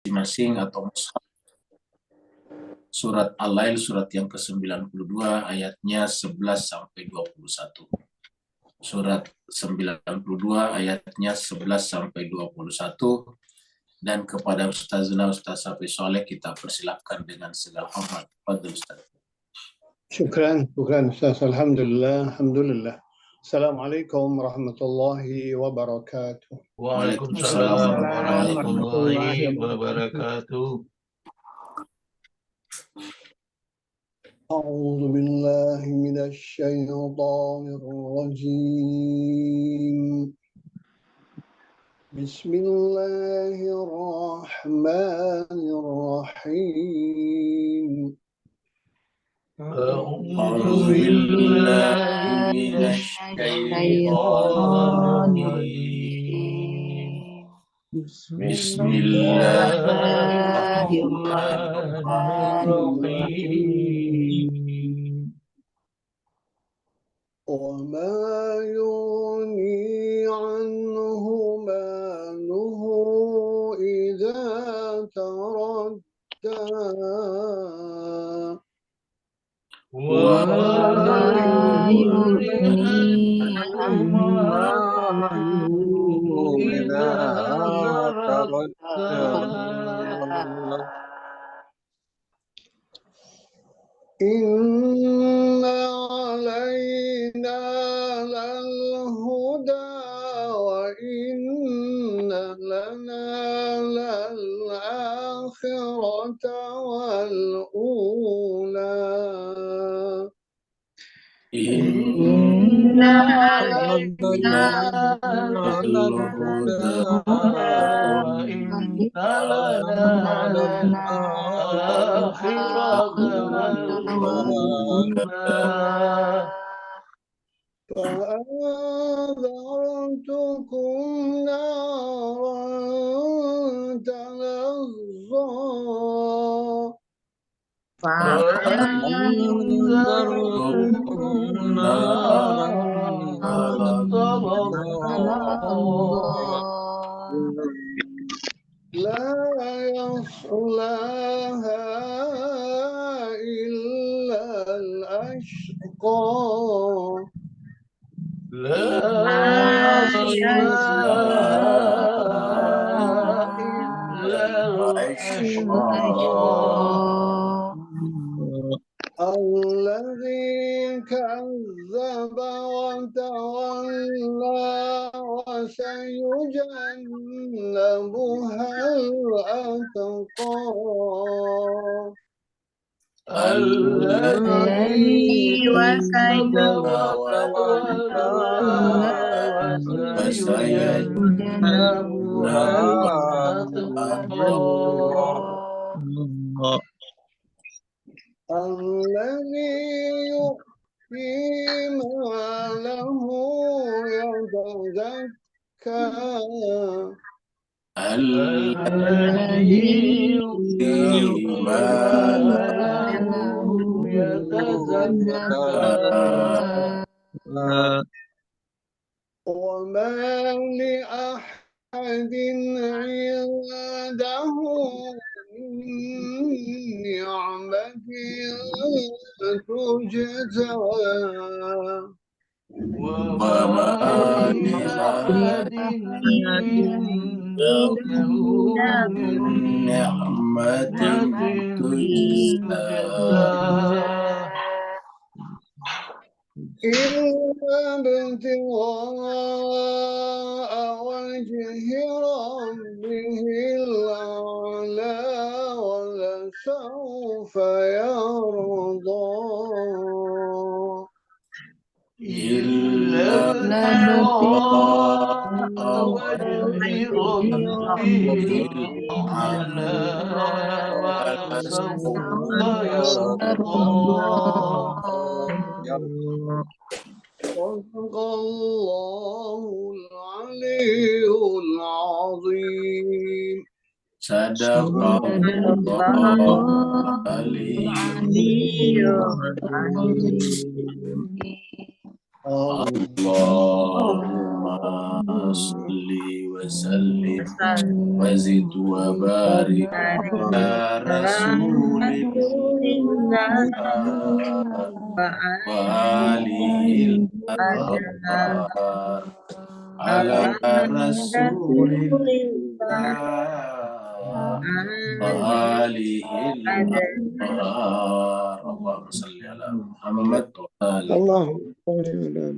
masing-masing atau mushaf surat Al-Lail surat yang ke-92 ayatnya 11 sampai 21. Surat 92 ayatnya 11 sampai 21. Dan kepada Ustazna Ustaz Safi Soleh kita persilahkan dengan segala hormat. Fadhil Ustaz. Syukran Ustaz. Alhamdulillah. Assalamualaikum warahmatullahi wabarakatuh. Waalaikumsalam warahmatullahi wabarakatuh. A'udzu billahi minasy syaithanir rajim. Bismillahirrahmanirrahim. A'udzu billahi minasy syaithanir rajim. Bismillahirrahmanirrahim. Wa ma yughni anhu maluhu idza taradda. Wa ma yughni anhu maluhu idza taradda. Inna alayna lal huda wa inna lana lal akhirata wal ula. Inna alayna lal huda wa inna lana lal akhirata wal ula. فأنذرتكم نارا تلظى فأنذرتكم نارا لا يصلاها إلا الأشقى لا يصلاها إلا الأشقى الذي كذب وتولى وسيجنبها الأتقى الذي كذب وتولى وسيجنبها الأتقى الذي يؤتي ماله يتزكى الذي يؤتي ماله يتزكى وما لأحد عنده من نعمة تجزى وما لأحد عنده من نعمة تجزى إلا ابتغاء وجه ربه الأعلى ولسوف يرضى إلا ابتغاء وجه ربه الأعلى ولسوف يرضى. صدق الله العلي العظيم. صدق الله العلي العظيم. اللهم salli wa sallim wa zid wa barik ala rasulillah wa alihil athhar ala rasulillah wa alihil athhar. Allahumma salli ala Muhammad wa ali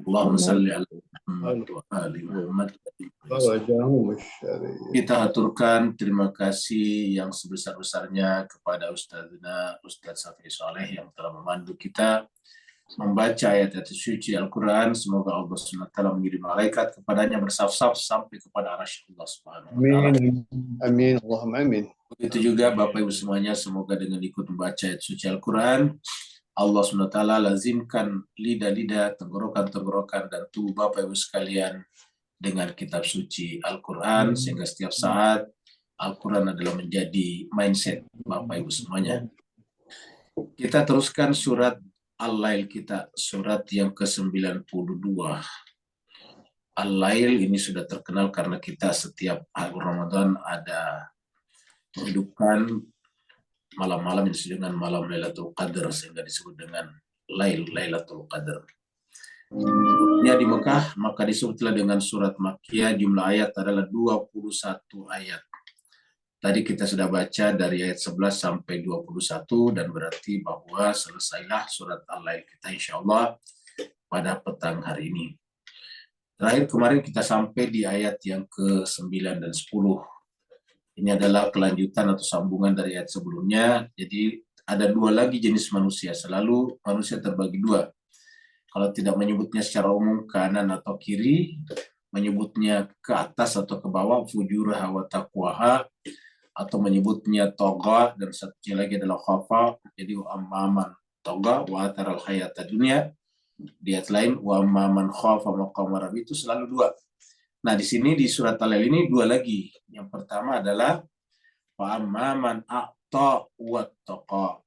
Allahumma salli ala Muhammad wa ali Muhammad. Kita aturkan terima kasih yang sebesar-besarnya kepada Ustadz Safi Soleh yang telah memandu kita membaca ayat-ayat suci Al-Quran. Semoga Allah SWT mengirim malaikat kepadanya bersaf-saf sampai kepada arasy Allah Subhanahu wa Ta'ala. Amin. Allahumma amin. Begitu juga Bapak Ibu semuanya, semoga dengan ikut membaca ayat suci Al-Quran, Allah SWT lazimkan lidah-lidah, tenggorokan-tenggorokan, dan tubuh Bapak Ibu sekalian dengan kitab suci Al-Quran, sehingga setiap saat Al-Quran adalah menjadi mindset Bapak Ibu semuanya. Kita teruskan surat Al-Lail kita, surat yang ke-92. Al-Lail ini sudah terkenal karena kita setiap hari Ramadan ada menghidupkan malam-malam yang disebut dengan malam Lailatul Qadar, sehingga disebut dengan Lailatul Qadar. Di Mekah, maka disebutlah dengan surat Makkiyah, jumlah ayat adalah 21 ayat. Tadi kita sudah baca dari ayat 11 sampai 21, dan berarti bahwa selesailah surat Al-Lail kita insyaallah pada petang hari ini. Terakhir kemarin kita sampai di ayat yang ke-9 dan 10. Ini adalah kelanjutan atau sambungan dari ayat sebelumnya. Jadi ada dua lagi jenis manusia. Selalu manusia terbagi dua. Kalau tidak menyebutnya secara umum kanan atau kiri, menyebutnya ke atas atau ke bawah, fujuraha wa taqwaha, atau menyebutnya toga, dan satunya lagi adalah khafa. Jadi wa amman toga wa ataral hayata dunya. Di ayat lain wa amman khafa maqama rabbi, itu selalu dua. Nah, di sini di surat Al-Lail ini dua lagi. Yang pertama adalah fa amman a'ta wattaqa.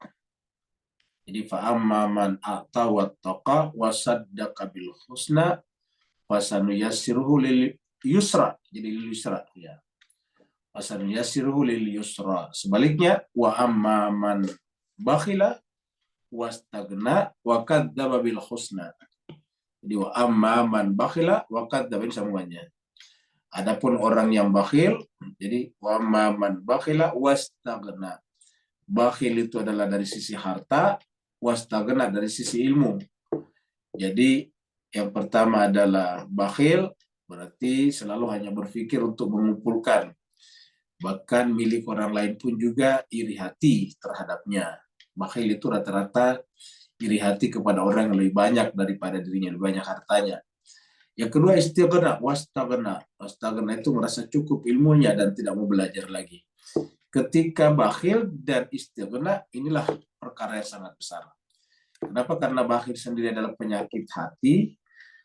Jadi fa amman a'ta wattaqa wa saddaqa bil husna wa sanuyassiruhu lil yusra. Jadi lil yusra ya. Wa sanuyassiruhu lil yusra. Sebaliknya wa amman bakhila wastagna wa kadzdzaba bil husna. Jadi wa amman bakhila wa kadzdzaba, ini sambungannya. Adapun orang yang bakhil, jadi wa man bakhila wastagna. Bakhil itu adalah dari sisi harta, wastagna dari sisi ilmu. Jadi yang pertama adalah bakhil, berarti selalu hanya berpikir untuk mengumpulkan. Bahkan milik orang lain pun juga iri hati terhadapnya. Bakhil itu rata-rata iri hati kepada orang yang lebih banyak daripada dirinya, lebih banyak hartanya. Yang kedua istighna, wastagna. Wastagna itu merasa cukup ilmunya dan tidak mau belajar lagi. Ketika bakhil dan istighna, inilah perkara yang sangat besar. Kenapa? Karena bakhil sendiri adalah penyakit hati,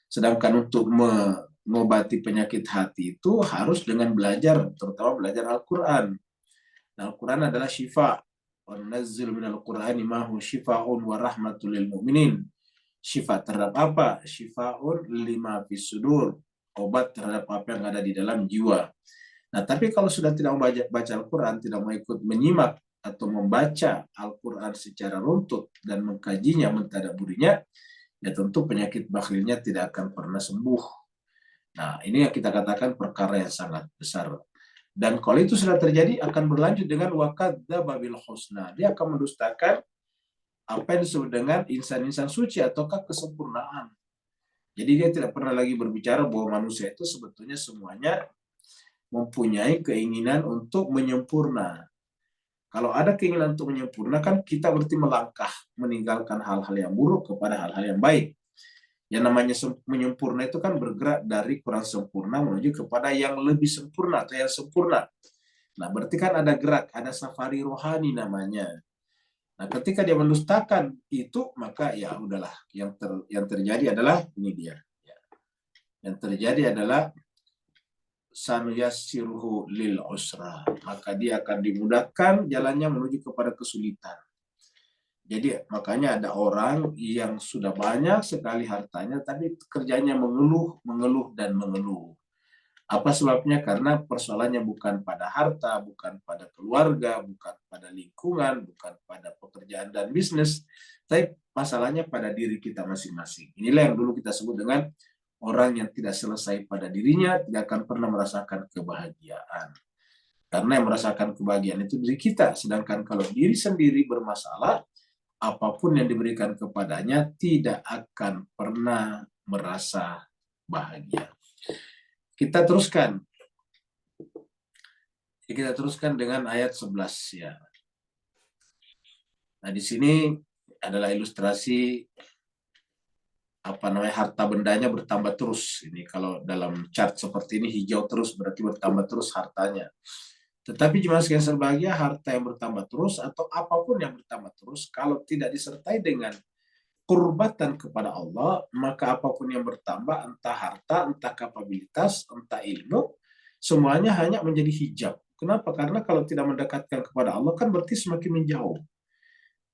sedangkan untuk mengobati penyakit hati itu harus dengan belajar, terutama belajar Al-Quran. Nah, Al-Quran adalah syifa. Wa nazzil minal Qur'ani ma huwa syifaa'un wa rahmatul lil mu'minin. Syifa terhadap apa? Syifaun lima fis sudur, obat terhadap apa yang ada di dalam jiwa. Nah, tapi kalau sudah tidak membaca Al-Quran, tidak mau ikut menyimak atau membaca Al-Quran secara runtut dan mengkajinya, mentadaburinya, ya tentu penyakit bakhilnya tidak akan pernah sembuh. Nah, ini yang kita katakan perkara yang sangat besar. Dan kalau itu sudah terjadi, akan berlanjut dengan wakadzdzaba bil husna. Dia akan mendustakan apa yang disebut dengan insan-insan suci ataukah kesempurnaan. Jadi dia tidak pernah lagi berbicara bahwa manusia itu sebetulnya semuanya mempunyai keinginan untuk menyempurna. Kalau ada keinginan untuk menyempurna, kan kita berarti melangkah meninggalkan hal-hal yang buruk kepada hal-hal yang baik. Yang namanya menyempurna itu kan bergerak dari kurang sempurna menuju kepada yang lebih sempurna atau yang sempurna. Nah, berarti kan ada gerak, ada safari rohani namanya. Nah, ketika dia mendustakan itu, maka ya udahlah. Yang terjadi adalah ini dia. Yang terjadi adalah sanuyassiruhu lil usra. Maka dia akan dimudahkan jalannya menuju kepada kesulitan. Jadi makanya ada orang yang sudah banyak sekali hartanya, tapi kerjanya mengeluh, mengeluh, dan mengeluh. Apa sebabnya? Karena persoalannya bukan pada harta, bukan pada keluarga, bukan pada lingkungan, bukan pada pekerjaan dan bisnis, tapi masalahnya pada diri kita masing-masing. Inilah yang dulu kita sebut dengan orang yang tidak selesai pada dirinya, tidak akan pernah merasakan kebahagiaan. Karena yang merasakan kebahagiaan itu diri kita. Sedangkan kalau diri sendiri bermasalah, apapun yang diberikan kepadanya tidak akan pernah merasa bahagia. Kita teruskan. Kita teruskan dengan ayat 11 ya. Nah, di sini adalah ilustrasi harta bendanya bertambah terus. Ini kalau dalam chart seperti ini hijau terus berarti bertambah terus hartanya. Tetapi jemaah sekalian berbahagia, harta yang bertambah terus atau apapun yang bertambah terus kalau tidak disertai dengan kurbatan kepada Allah, maka apapun yang bertambah, entah harta, entah kapabilitas, entah ilmu, semuanya hanya menjadi hijab. Kenapa? Karena kalau tidak mendekatkan kepada Allah kan berarti semakin menjauh.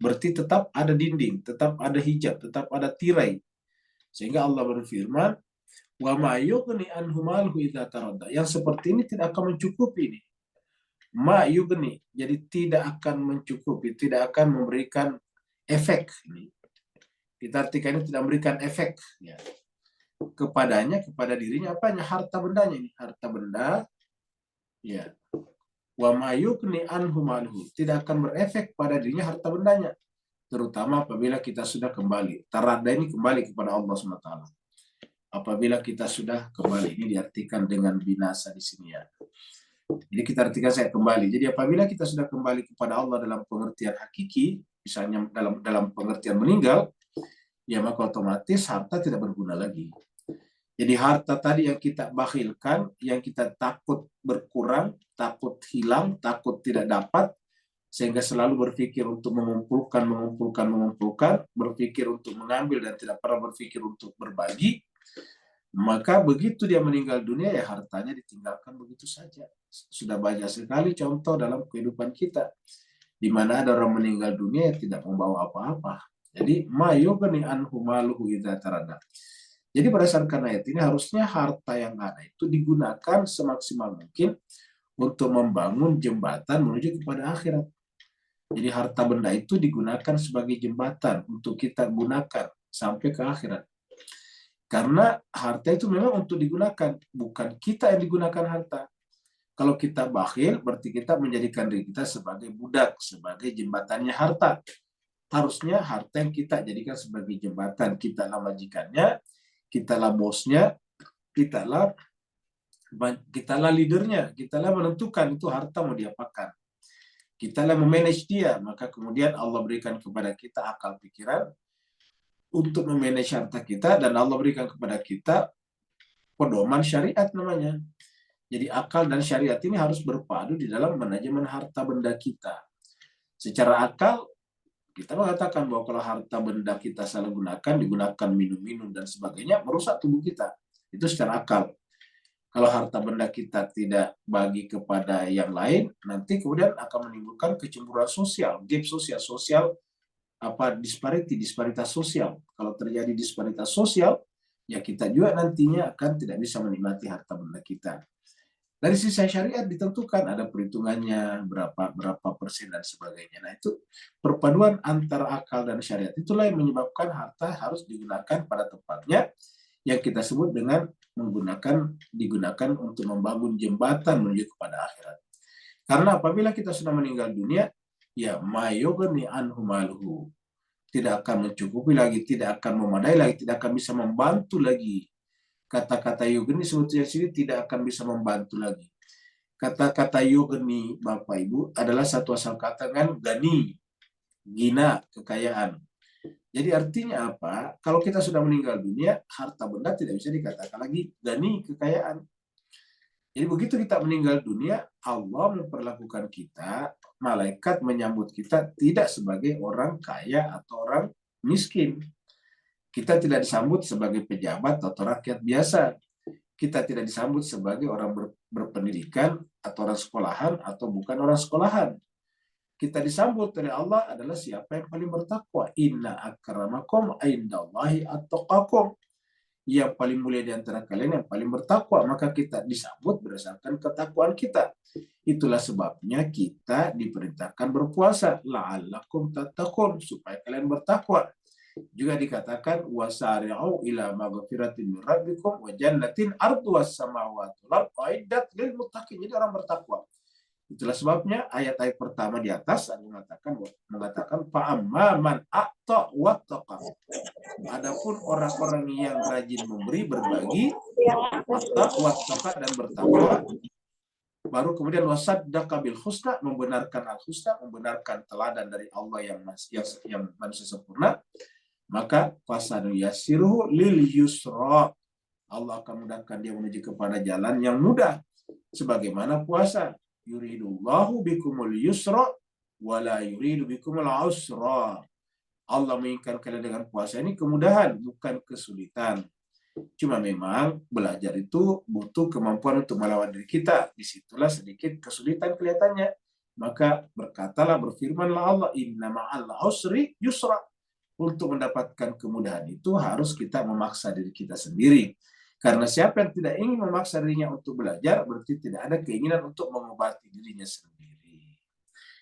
Berarti tetap ada dinding, tetap ada hijab, tetap ada tirai. Sehingga Allah berfirman, "Wa ma yughni anhu maluhu idza taradda." Yang seperti ini tidak akan mencukupi ini. Ma yughni, jadi tidak akan mencukupi, tidak akan memberikan efek ini. Kita artikan ini tidak memberikan efek ya, kepadanya, kepada dirinya, apanya? Harta bendanya ini, harta benda ya. Wa ma yughni anhu maluhu, tidak akan berefek pada dirinya harta bendanya, terutama apabila kita sudah kembali. Taradda ini kembali kepada Allah SWT. Apabila kita sudah kembali, ini diartikan dengan binasa di sini ya. Jadi kita artikan saya kembali. Jadi apabila kita sudah kembali kepada Allah dalam pengertian hakiki, misalnya dalam pengertian meninggal, ya maka otomatis harta tidak berguna lagi. Jadi harta tadi yang kita bakhilkan, yang kita takut berkurang, takut hilang, takut tidak dapat, sehingga selalu berpikir untuk mengumpulkan, berpikir untuk mengambil dan tidak pernah berpikir untuk berbagi, maka begitu dia meninggal dunia ya hartanya ditinggalkan begitu saja. Sudah banyak sekali contoh dalam kehidupan kita, di mana ada orang meninggal dunia yang tidak membawa apa-apa. Jadi ma yughni anhu maluhu idza taradda. Jadi berdasarkan ayat ini harusnya harta yang ada itu digunakan semaksimal mungkin untuk membangun jembatan menuju kepada akhirat. Jadi harta benda itu digunakan sebagai jembatan untuk kita gunakan sampai ke akhirat. Karena harta itu memang untuk digunakan, bukan kita yang digunakan harta. Kalau kita bakhil, berarti kita menjadikan diri kita sebagai budak, sebagai jembatannya harta. Harusnya harta yang kita jadikan sebagai jembatan, kitalah majikannya, kitalah bosnya, kitalah leadernya, kitalah menentukan itu harta mau diapakan. Kitalah memanage dia, maka kemudian Allah berikan kepada kita akal pikiran untuk memanage harta kita, dan Allah berikan kepada kita pedoman syariat namanya. Jadi akal dan syariat ini harus berpadu di dalam manajemen harta benda kita. Secara akal, kita mengatakan bahwa kalau harta benda kita salah gunakan, digunakan minum-minum dan sebagainya, merusak tubuh kita. Itu secara akal. Kalau harta benda kita tidak bagi kepada yang lain, nanti kemudian akan menimbulkan kecemburuan sosial, gap sosial, disparitas sosial. Kalau terjadi disparitas sosial, ya kita juga nantinya akan tidak bisa menikmati harta benda kita. Dari sisi syariat ditentukan ada perhitungannya berapa persen dan sebagainya. Nah itu perpaduan antara akal dan syariat itulah yang menyebabkan harta harus digunakan pada tempatnya, yang kita sebut dengan digunakan untuk membangun jembatan menuju kepada akhirat. Karena apabila kita sudah meninggal dunia, ya mayughni anhu maluhu, tidak akan mencukupi lagi, tidak akan memadai lagi, tidak akan bisa membantu lagi. Kata-kata yughni sebetulnya sini tidak akan bisa membantu lagi. Kata-kata yughni, Bapak Ibu, adalah satu asal kata kan gani, gina, kekayaan. Jadi artinya apa? Kalau kita sudah meninggal dunia, harta benda tidak bisa dikatakan lagi gani, kekayaan. Jadi begitu kita meninggal dunia, Allah memperlakukan kita, malaikat menyambut kita tidak sebagai orang kaya atau orang miskin. Kita tidak disambut sebagai pejabat atau rakyat biasa. Kita tidak disambut sebagai orang berpendidikan atau orang sekolahan atau bukan orang sekolahan. kita disambut oleh Allah adalah siapa yang paling bertakwa. Inna akramakum indallahi attaqakum. Yang paling mulia di antara kalian yang paling bertakwa. Maka kita disambut berdasarkan ketakwaan kita. Itulah sebabnya kita diperintahkan berpuasa. La'allakum tattaqun, supaya kalian bertakwa. Juga dikatakan wasari'u ila maghfiratin min rabbikum wa jannatin arduhas samawati wal ardu uiddat lil muttaqin. Jadi orang bertakwa. Itulah sebabnya ayat-ayat pertama di atas ada mengatakan fa'amma man a'ta wattaqa. Adapun orang-orang yang rajin memberi, berbagi, a'ta wattaqa dan bertakwa, baru kemudian wasaddaqa bil husna, membenarkan al husna, membenarkan teladan dari Allah yang manusia sempurna, maka fasanu yasiruhu lil yusra. Allah akan mudahkan dia menuju kepada jalan yang mudah, sebagaimana puasa. Yuridullahu bikumul yusra wala yuridu bikumul usra. Allah menginginkan kalian dengan puasa ini kemudahan, bukan kesulitan. Cuma memang belajar itu butuh kemampuan untuk melawan diri kita. Disitulah sedikit kesulitan kelihatannya. Maka berkatalah, berfirmanlah Allah, inna ma'al usri yusra. Untuk mendapatkan kemudahan itu harus kita memaksa diri kita sendiri. Karena siapa yang tidak ingin memaksa dirinya untuk belajar, berarti tidak ada keinginan untuk mengobati dirinya sendiri.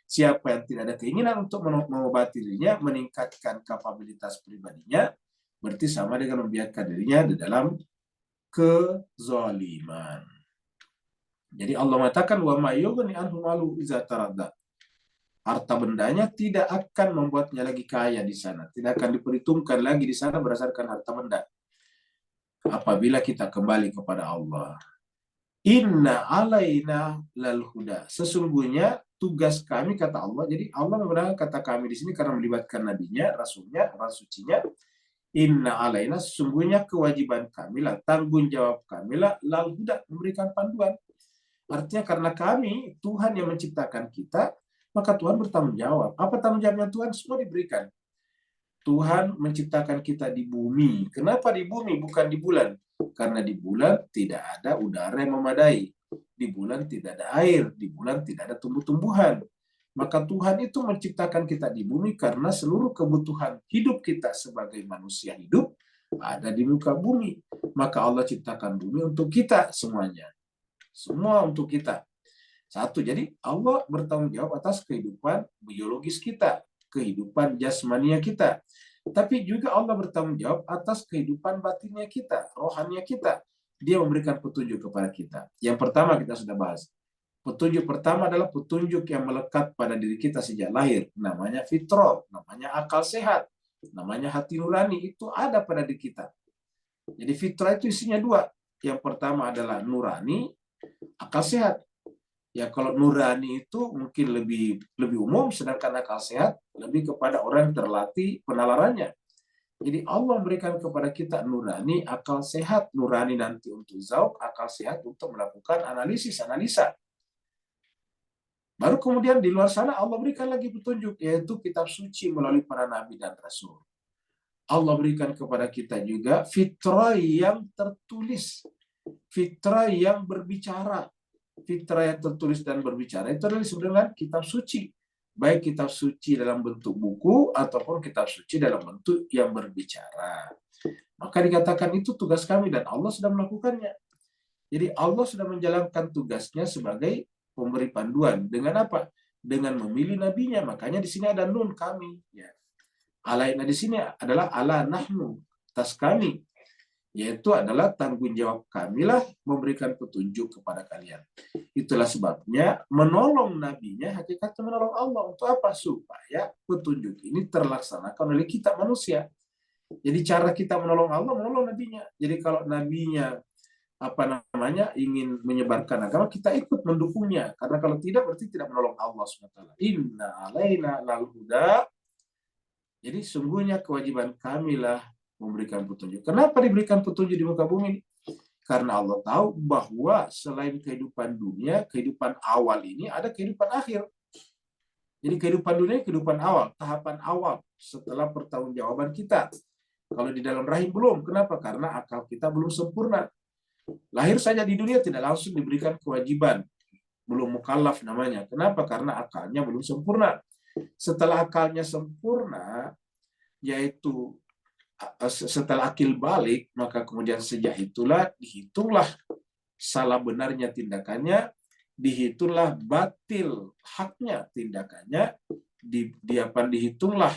Siapa yang tidak ada keinginan untuk mengobati dirinya, meningkatkan kapabilitas pribadinya, berarti sama dengan membiarkan dirinya di dalam kezaliman. Jadi Allah mengatakan, wa ma yughni anhu malu iza taradda. Harta bendanya tidak akan membuatnya lagi kaya di sana. Tidak akan diperhitungkan lagi di sana berdasarkan harta benda. Apabila kita kembali kepada Allah. Inna alaina lal huda. Sesungguhnya tugas kami, kata Allah. Jadi Allah menggunakan kata kami di sini karena melibatkan nabinya, rasulnya, rasul sucinya. Inna alaina, sesungguhnya kewajiban kami lah, tanggung jawab kami lah, lal huda, memberikan panduan. Artinya karena kami, Tuhan yang menciptakan kita, maka Tuhan bertanggung jawab. Apa tanggung jawabnya Tuhan? Semua diberikan. Tuhan menciptakan kita di bumi. Kenapa di bumi bukan di bulan? Karena di bulan tidak ada udara yang memadai. Di bulan tidak ada air. Di bulan tidak ada tumbuh-tumbuhan. Maka Tuhan itu menciptakan kita di bumi karena seluruh kebutuhan hidup kita sebagai manusia hidup ada di muka bumi. Maka Allah ciptakan bumi untuk kita semuanya. Semua untuk kita. Satu, jadi Allah bertanggung jawab atas kehidupan biologis kita, kehidupan jasmania kita. Tapi juga Allah bertanggung jawab atas kehidupan batinnya kita, rohania kita. Dia memberikan petunjuk kepada kita. Yang pertama kita sudah bahas. Petunjuk pertama adalah petunjuk yang melekat pada diri kita sejak lahir. Namanya fitrah, namanya akal sehat, namanya hati nurani. Itu ada pada diri kita. Jadi fitrah itu isinya dua. Yang pertama adalah nurani, akal sehat. Ya kalau nurani itu mungkin lebih umum, sedangkan akal sehat lebih kepada orang yang terlatih penalarannya. Jadi Allah memberikan kepada kita nurani, akal sehat. Nurani nanti untuk zauq, akal sehat untuk melakukan analisa. Baru kemudian di luar sana Allah berikan lagi petunjuk, yaitu kitab suci melalui para nabi dan rasul. Allah berikan kepada kita juga fitrah yang tertulis, fitrah yang berbicara. Fitrah yang tertulis dan berbicara itu adalah sebenarnya kitab suci. Baik kitab suci dalam bentuk buku ataupun kitab suci dalam bentuk yang berbicara. Maka dikatakan itu tugas kami dan Allah sudah melakukannya. Jadi Allah sudah menjalankan tugasnya sebagai pemberi panduan. Dengan apa? Dengan memilih nabinya. Makanya di sini ada nun kami. Ya. Alaina di sini adalah ala nahnu, atas kami. Yaitu adalah tanggung jawab kamilah memberikan petunjuk kepada kalian. Itulah sebabnya menolong nabinya hakikatnya menolong Allah. Untuk apa? Supaya petunjuk ini terlaksanakan oleh kita manusia. Jadi cara kita menolong Allah, menolong nabinya. Jadi kalau nabinya ingin menyebarkan agama, kita ikut mendukungnya. Karena kalau tidak berarti tidak menolong Allah SWT. Inna alaina lal huda. Jadi sungguhnya kewajiban kamilah memberikan petunjuk. Kenapa diberikan petunjuk di muka bumi? Karena Allah tahu bahwa selain kehidupan dunia, kehidupan awal ini ada kehidupan akhir. Jadi kehidupan dunia, kehidupan awal, tahapan awal setelah pertanggungjawaban kita. Kalau di dalam rahim belum. Kenapa? Karena akal kita belum sempurna. Lahir saja di dunia tidak langsung diberikan kewajiban belum mukallaf namanya. Kenapa? Karena akalnya belum sempurna. Setelah akalnya sempurna, yaitu setelah akil balik, maka kemudian sejak itulah dihitunglah salah benarnya tindakannya, dihitunglah batil haknya tindakannya, dihitunglah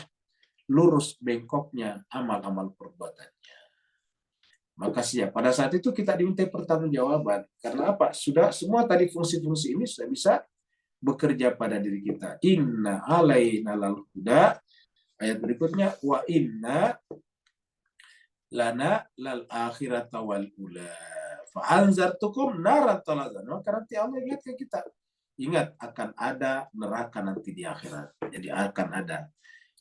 lurus bengkoknya amal-amal perbuatannya. Maka siap. Pada saat itu kita diminta pertanggungjawaban. Karena apa? Sudah semua tadi fungsi-fungsi ini sudah bisa bekerja pada diri kita. Inna alaina lal huda. Ayat berikutnya, wa inna lana lal akhirata wal ula. Fa anzartukum naran talazan. Maka nanti Allah ingatkan kita. Ingat, akan ada neraka nanti di akhirat. Jadi akan ada.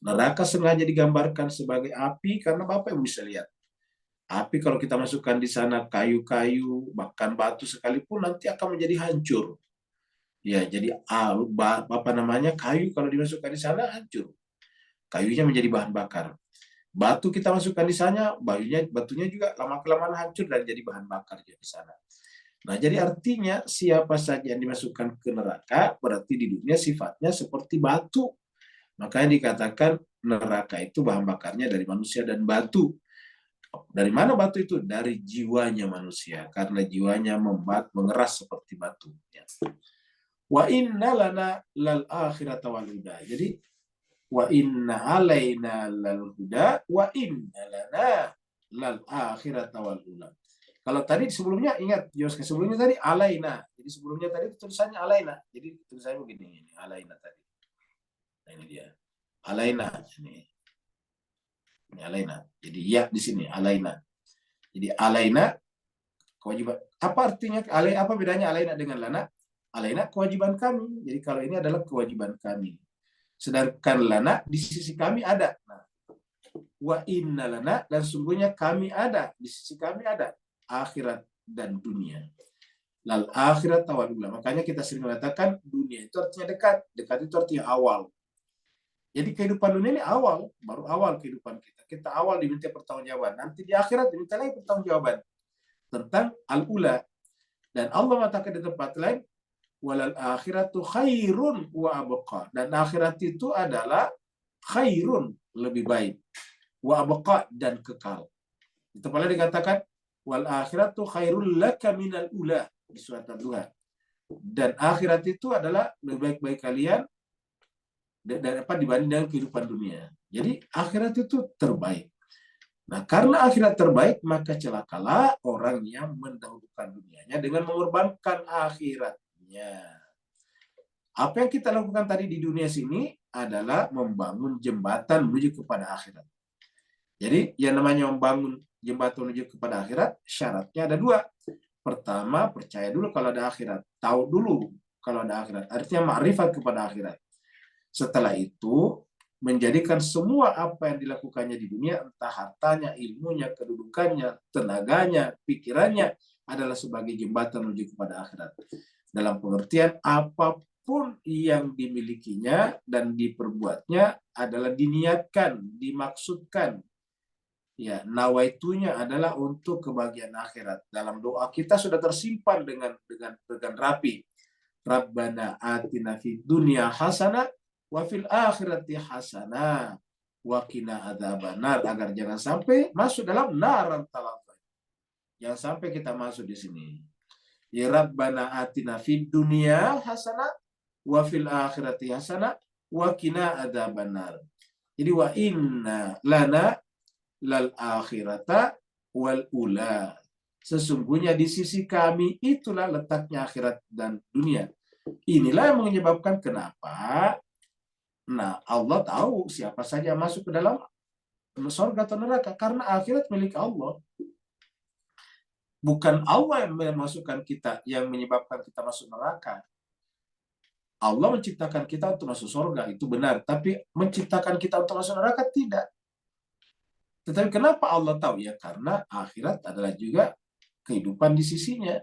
Neraka sengaja digambarkan sebagai api karena Bapak Ibu bisa lihat. Api kalau kita masukkan di sana kayu-kayu, bahkan batu sekalipun nanti akan menjadi hancur. Ya, jadi apa namanya, kayu kalau dimasukkan di sana hancur. Kayunya menjadi bahan bakar. Batu kita masukkan di sana, batunya juga lama-kelamaan hancur dan jadi bahan bakar di sana. Nah, jadi artinya siapa saja yang dimasukkan ke neraka berarti di dunia sifatnya seperti batu. Makanya dikatakan neraka itu bahan bakarnya dari manusia dan batu. Dari mana batu itu? Dari jiwanya manusia. Karena jiwanya mengeras seperti batu. Ya. Wa inna lana lal akhirata wal huda. Jadi wa inna alaina lal huda wa inna lana lal akhirata wal huda. Kalau tadi sebelumnya ingat, Yoske sebelumnya tadi alaina. Jadi sebelumnya tadi tulisannya alaina. Jadi tulisannya begini, ini alaina tadi. Nah, ini dia. Alaina ini. Ini alaina. Jadi ya di sini alaina. Jadi alaina kewajiban. Apa artinya apa bedanya alaina dengan lana? Alaina kewajiban kami. Jadi kalau ini adalah kewajiban kami. Sedangkan lana di sisi kami ada. Nah, wa inna lana, dan sungguhnya kami ada, di sisi kami ada akhirat dan dunia. Lal akhirat wal ula. Makanya kita sering mengatakan dunia itu artinya dekat. Dekat itu artinya awal. Jadi kehidupan dunia ini awal, baru awal kehidupan kita. Kita awal diminta pertanggungjawaban. Nanti di akhirat diminta lagi pertanggungjawaban tentang al-ula. Dan Allah mengatakan di tempat lain, walal akhiratu khairun wa abqa. Dan akhirat itu adalah khairun, lebih baik. Wa abqa, dan kekal. Di tempat lain dikatakan, wal akhiratu khairul laka minal ula. Di surat Ad-Duha. Dan akhirat itu adalah lebih baik kalian dan apa dibanding dengan kehidupan dunia. Jadi akhirat itu terbaik. Nah, karena akhirat terbaik, maka celakalah orang yang mendahulukan dunianya dengan mengorbankan akhiratnya. Apa yang kita lakukan tadi di dunia sini adalah membangun jembatan menuju kepada akhirat. Jadi yang namanya membangun jembatan menuju kepada akhirat, syaratnya ada dua. Pertama, percaya dulu kalau ada akhirat. Tahu dulu kalau ada akhirat. Artinya ma'rifat kepada akhirat. Setelah itu, menjadikan semua apa yang dilakukannya di dunia, entah hartanya, ilmunya, kedudukannya, tenaganya, pikirannya, adalah sebagai jembatan menuju kepada akhirat. Dalam pengertian, apapun yang dimilikinya dan diperbuatnya adalah diniatkan, dimaksudkan. Ya, nawaitunya adalah untuk kebahagiaan akhirat. Dalam doa kita sudah tersimpan dengan rapi. Rabbana atina fid dunya hasanah wa fil akhirati hasanah wa qina adzabannar, agar jangan sampai masuk dalam naran talazan. Jangan sampai kita masuk di sini. Ya Rabbana atina fid dunya hasanah wa fil akhirati hasanah wa qina adzabannar. Jadi wa inna lana lal akhirata wal ula. Sesungguhnya di sisi kami itulah letaknya akhirat dan dunia. Inilah yang menyebabkan kenapa Allah tahu siapa saja masuk ke dalam surga atau neraka, karena akhirat milik Allah. Bukan Allah yang memasukkan kita, yang menyebabkan kita masuk neraka. Allah menciptakan kita untuk masuk surga, itu benar. Tapi menciptakan kita untuk masuk neraka, tidak. Tetapi kenapa Allah tahu? Ya karena akhirat adalah juga kehidupan di sisinya.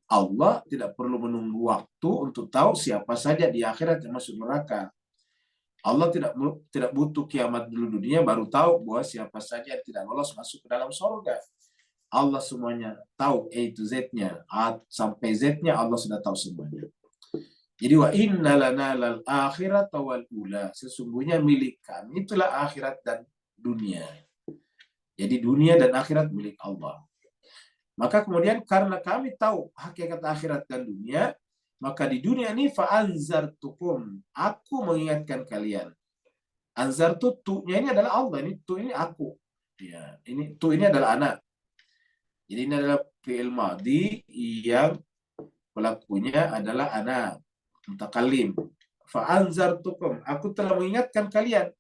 Allah tidak perlu menunggu waktu untuk tahu siapa saja di akhirat yang masuk neraka. Allah tidak butuh kiamat dulu dunia baru tahu bahwa siapa saja yang tidak lolos masuk ke dalam surga. Allah semuanya tahu, A to Z-nya, A sampai Z-nya Allah sudah tahu semuanya. Jadi wa inna lana lal akhirata wal ula. Sesungguhnya milik kami itulah akhirat dan dunia. Jadi dunia dan akhirat milik Allah. Maka kemudian karena kami tahu hakikat akhirat dan dunia, maka di dunia ini fa'anzartukum, aku mengingatkan kalian. Anzartu tu-nya ini adalah Allah, ini tu ini aku. Ya, ini tu ini adalah anak. Jadi ini adalah fi'il madhi yang pelakunya adalah anak, mutakallim. Fa'anzartukum, aku telah mengingatkan kalian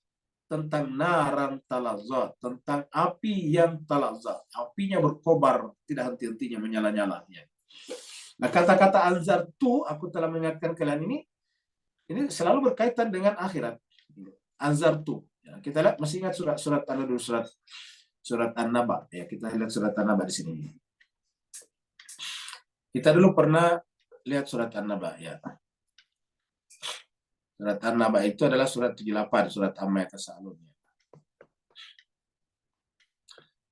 tentang naran talazza, tentang api yang talazza, apinya berkobar, tidak henti-hentinya menyala-nyala. Ya. Nah, kata-kata anzartu, aku telah mengingatkan kalian ini selalu berkaitan dengan akhirat. Anzartu. Ya, kita lihat, masih ingat surat dulu, surat An-Naba. Ya, kita lihat surat An-Naba di sini. Kita dulu pernah lihat surat An-Naba, ya. Surat An-Naba itu adalah surat 78, surat Amma Yatasaalun.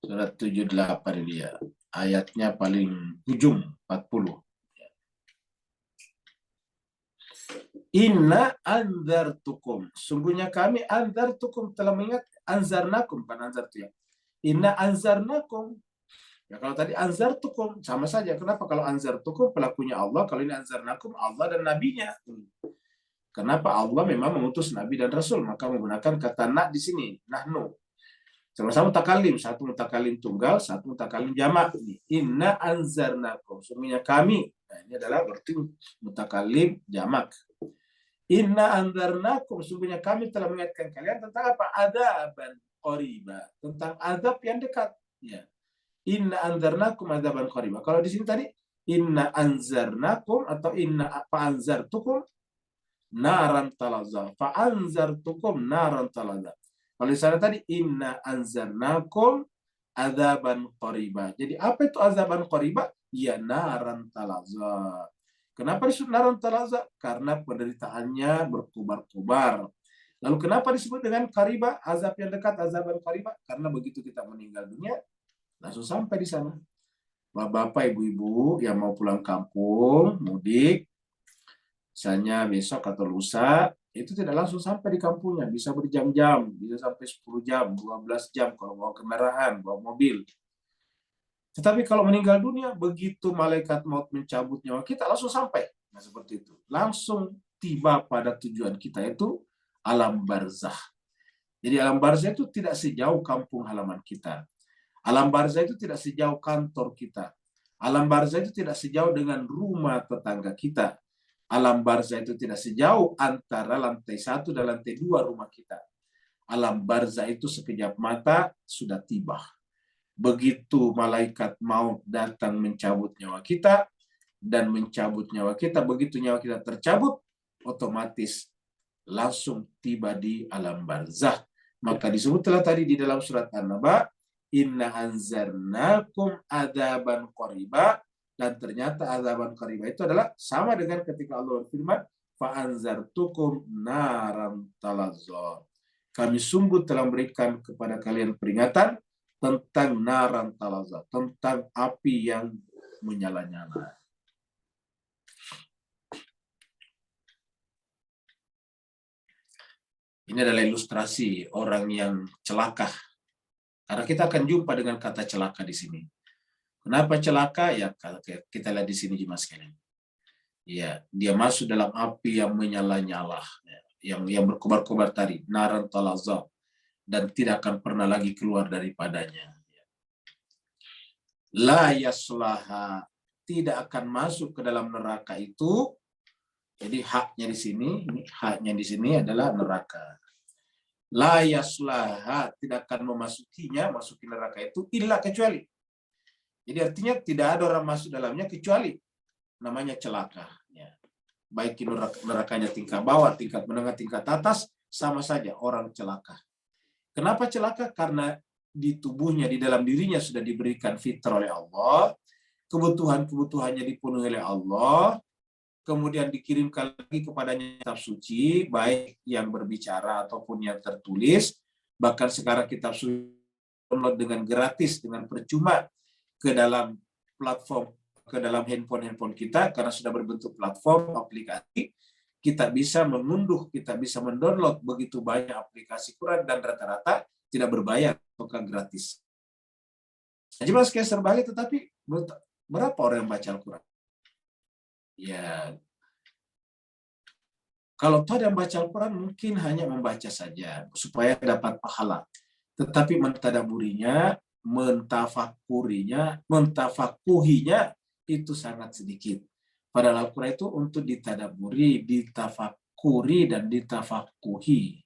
Surat 78 ini ya. Ayatnya paling ujung 40. Inna anzartukum. Sungguhnya kami anzartukum telah mengingat, anzarnakum, bukan anzartu ya. Inna anzarnakum. Ya, kalau tadi anzartukum sama saja. Kenapa? Kalau anzartukum pelakunya Allah, kalau ini anzarnakum Allah dan nabinya. Kenapa? Allah memang mengutus nabi dan rasul, maka menggunakan kata na di sini, nahnu. Sama-sama mutakalim, satu mutakalim tunggal, satu mutakalim jamak. Inna anzarnakum. Sungguhnya kami. Nah, ini adalah berarti mutakalim jamak. Inna anzarnakum, sungguhnya kami telah mengingatkan kalian tentang apa? Adzaban qariba, tentang azab yang dekat. Ya. Inna anzarnakum adzaban qariba. Kalau di sini tadi inna anzarnakum atau inna fa'anzartukum naran talazza. Fa'anzartukum naran talazza. Kalau di sana tadi inna anzarnakum adzaban qariba. Jadi apa itu adzaban qariba? Ya naran talazza. Kenapa disebut naran talazza? Karena penderitaannya berkobar-kobar. Lalu kenapa disebut dengan kariba, azab yang dekat, azaban kariba? Karena begitu kita meninggal dunia, langsung sampai di sana. Bapak, ibu-ibu yang mau pulang kampung, mudik, misalnya besok atau lusa, itu tidak langsung sampai di kampungnya. Bisa berjam-jam, bisa sampai 10 jam, 12 jam kalau bawa kendaraan, bawa mobil. Tetapi kalau meninggal dunia, begitu malaikat maut mencabut nyawa kita, langsung sampai. Nah, seperti itu. Langsung tiba pada tujuan kita, itu alam barzah. Jadi alam barzah itu tidak sejauh kampung halaman kita. Alam barzah itu tidak sejauh kantor kita. Alam barzah itu tidak sejauh dengan rumah tetangga kita. Alam barzah itu tidak sejauh antara lantai 1 dan lantai 2 rumah kita. Alam barzah itu sekejap mata sudah tiba. Begitu malaikat maut datang mencabut nyawa kita, dan mencabut nyawa kita, begitu nyawa kita tercabut, otomatis langsung tiba di alam barzah. Maka disebutlah tadi di dalam surat An-Naba, inna anzarnakum adzaban qariba, dan ternyata adzaban qariba itu adalah sama dengan ketika Allah berfirman, fa anzartukum naran talazza. Kami sungguh telah memberikan kepada kalian peringatan tentang naran talazza, tentang api yang menyala-nyala. Ini adalah ilustrasi orang yang celaka. Karena kita akan jumpa dengan kata celaka di sini. Kenapa celaka? Ya, kita lihat di sini jemaah sekalian. Ya, dia masuk dalam api yang menyala-nyala, yang berkobar-kobar tadi, naran talazza, dan tidak akan pernah lagi keluar daripadanya. La yaslaha, tidak akan masuk ke dalam neraka itu. Jadi haknya di sini, haknya di sini adalah neraka. La yaslaha, tidak akan memasukinya, masuki neraka itu illa kecuali. Jadi artinya tidak ada orang masuk dalamnya kecuali namanya celaka. Ya. Baik nerakanya tingkat bawah, tingkat menengah, tingkat atas, sama saja orang celaka. Kenapa celaka? Karena di tubuhnya, di dalam dirinya sudah diberikan fitrah oleh Allah, kebutuhan-kebutuhannya dipenuhi oleh Allah, kemudian dikirimkan lagi kepadanya kitab suci, baik yang berbicara ataupun yang tertulis. Bahkan sekarang kitab suci download dengan gratis, dengan percuma ke dalam platform, ke dalam handphone kita, karena sudah berbentuk platform, aplikasi. kita bisa mengunduh, kita bisa mendownload begitu banyak aplikasi Quran dan rata-rata tidak berbayar, bukan gratis. Jadi mas kayak terbalik, tetapi berapa orang yang baca Al-Quran? Ya, kalau tahu yang baca Al-Quran mungkin hanya membaca saja supaya dapat pahala. Tetapi mentadaburinya, mentafakuhinya itu sangat sedikit. Padahal Al-Quran itu untuk ditadaburi, ditafakuri, dan ditafakuhi.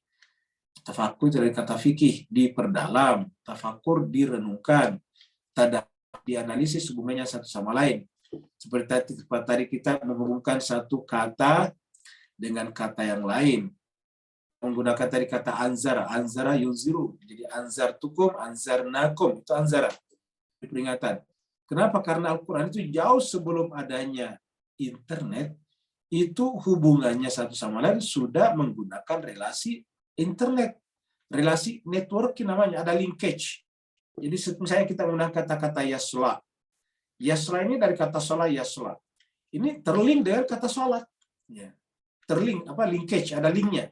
Tafakur dari kata fikih, diperdalam, tafakur direnungkan, dianalisis hubungannya satu sama lain. Seperti tadi kita menghubungkan satu kata dengan kata yang lain. Menggunakan tadi kata anzara yunziru. Jadi anzartukum, anzarnakum, itu anzara, peringatan. Kenapa? Karena Al-Quran itu jauh sebelum adanya internet, itu hubungannya satu sama lain sudah menggunakan relasi internet, relasi networking namanya, ada linkage. Jadi misalnya kita menggunakan kata-kata yasla. Yasla ini dari kata sholat yasla. Ini terlink dengan kata sholat. Ya. Terlink, linkage, ada linknya,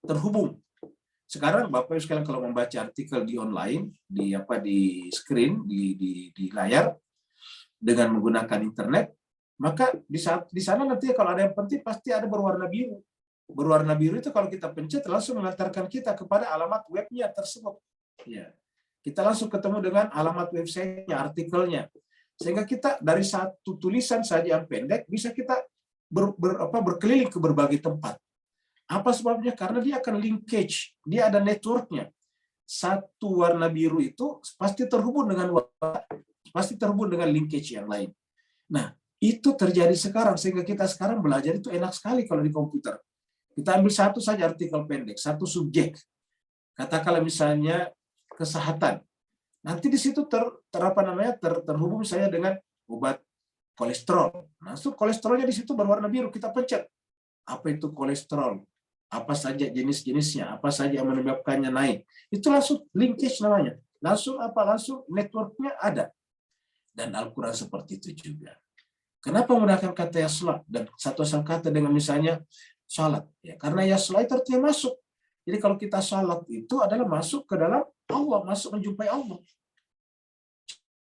terhubung. Sekarang Bapak Ibu sekalian kalau membaca artikel di online, di screen, di layar, dengan menggunakan internet, maka di sana nanti kalau ada yang penting pasti ada berwarna biru. Berwarna biru itu kalau kita pencet langsung mengantarkan kita kepada alamat webnya tersebut. Ya. Kita langsung ketemu dengan alamat websitenya, artikelnya. Sehingga kita dari satu tulisan saja yang pendek bisa kita berkeliling ke berbagai tempat. Apa sebabnya? Karena dia akan linkage, dia ada networknya. Satu warna biru itu pasti terhubung dengan linkage yang lain. Nah, itu terjadi sekarang sehingga kita sekarang belajar itu enak sekali kalau di komputer. Kita ambil satu saja artikel pendek, satu subjek. Katakanlah misalnya kesehatan. Nanti di situ terhubung saya dengan obat kolesterol. Masuk kolesterolnya di situ berwarna biru, kita pencet. Apa itu kolesterol? Apa saja jenis-jenisnya? Apa saja yang menyebabkannya naik? Itu langsung linkage namanya. Langsung networknya ada. Dan Al-Quran seperti itu juga. Kenapa menggunakan kata yasla dan satu asal kata dengan misalnya salat? Ya, karena yasla itu artinya masuk. Jadi kalau kita salat itu adalah masuk ke dalam Allah, masuk menjumpai Allah.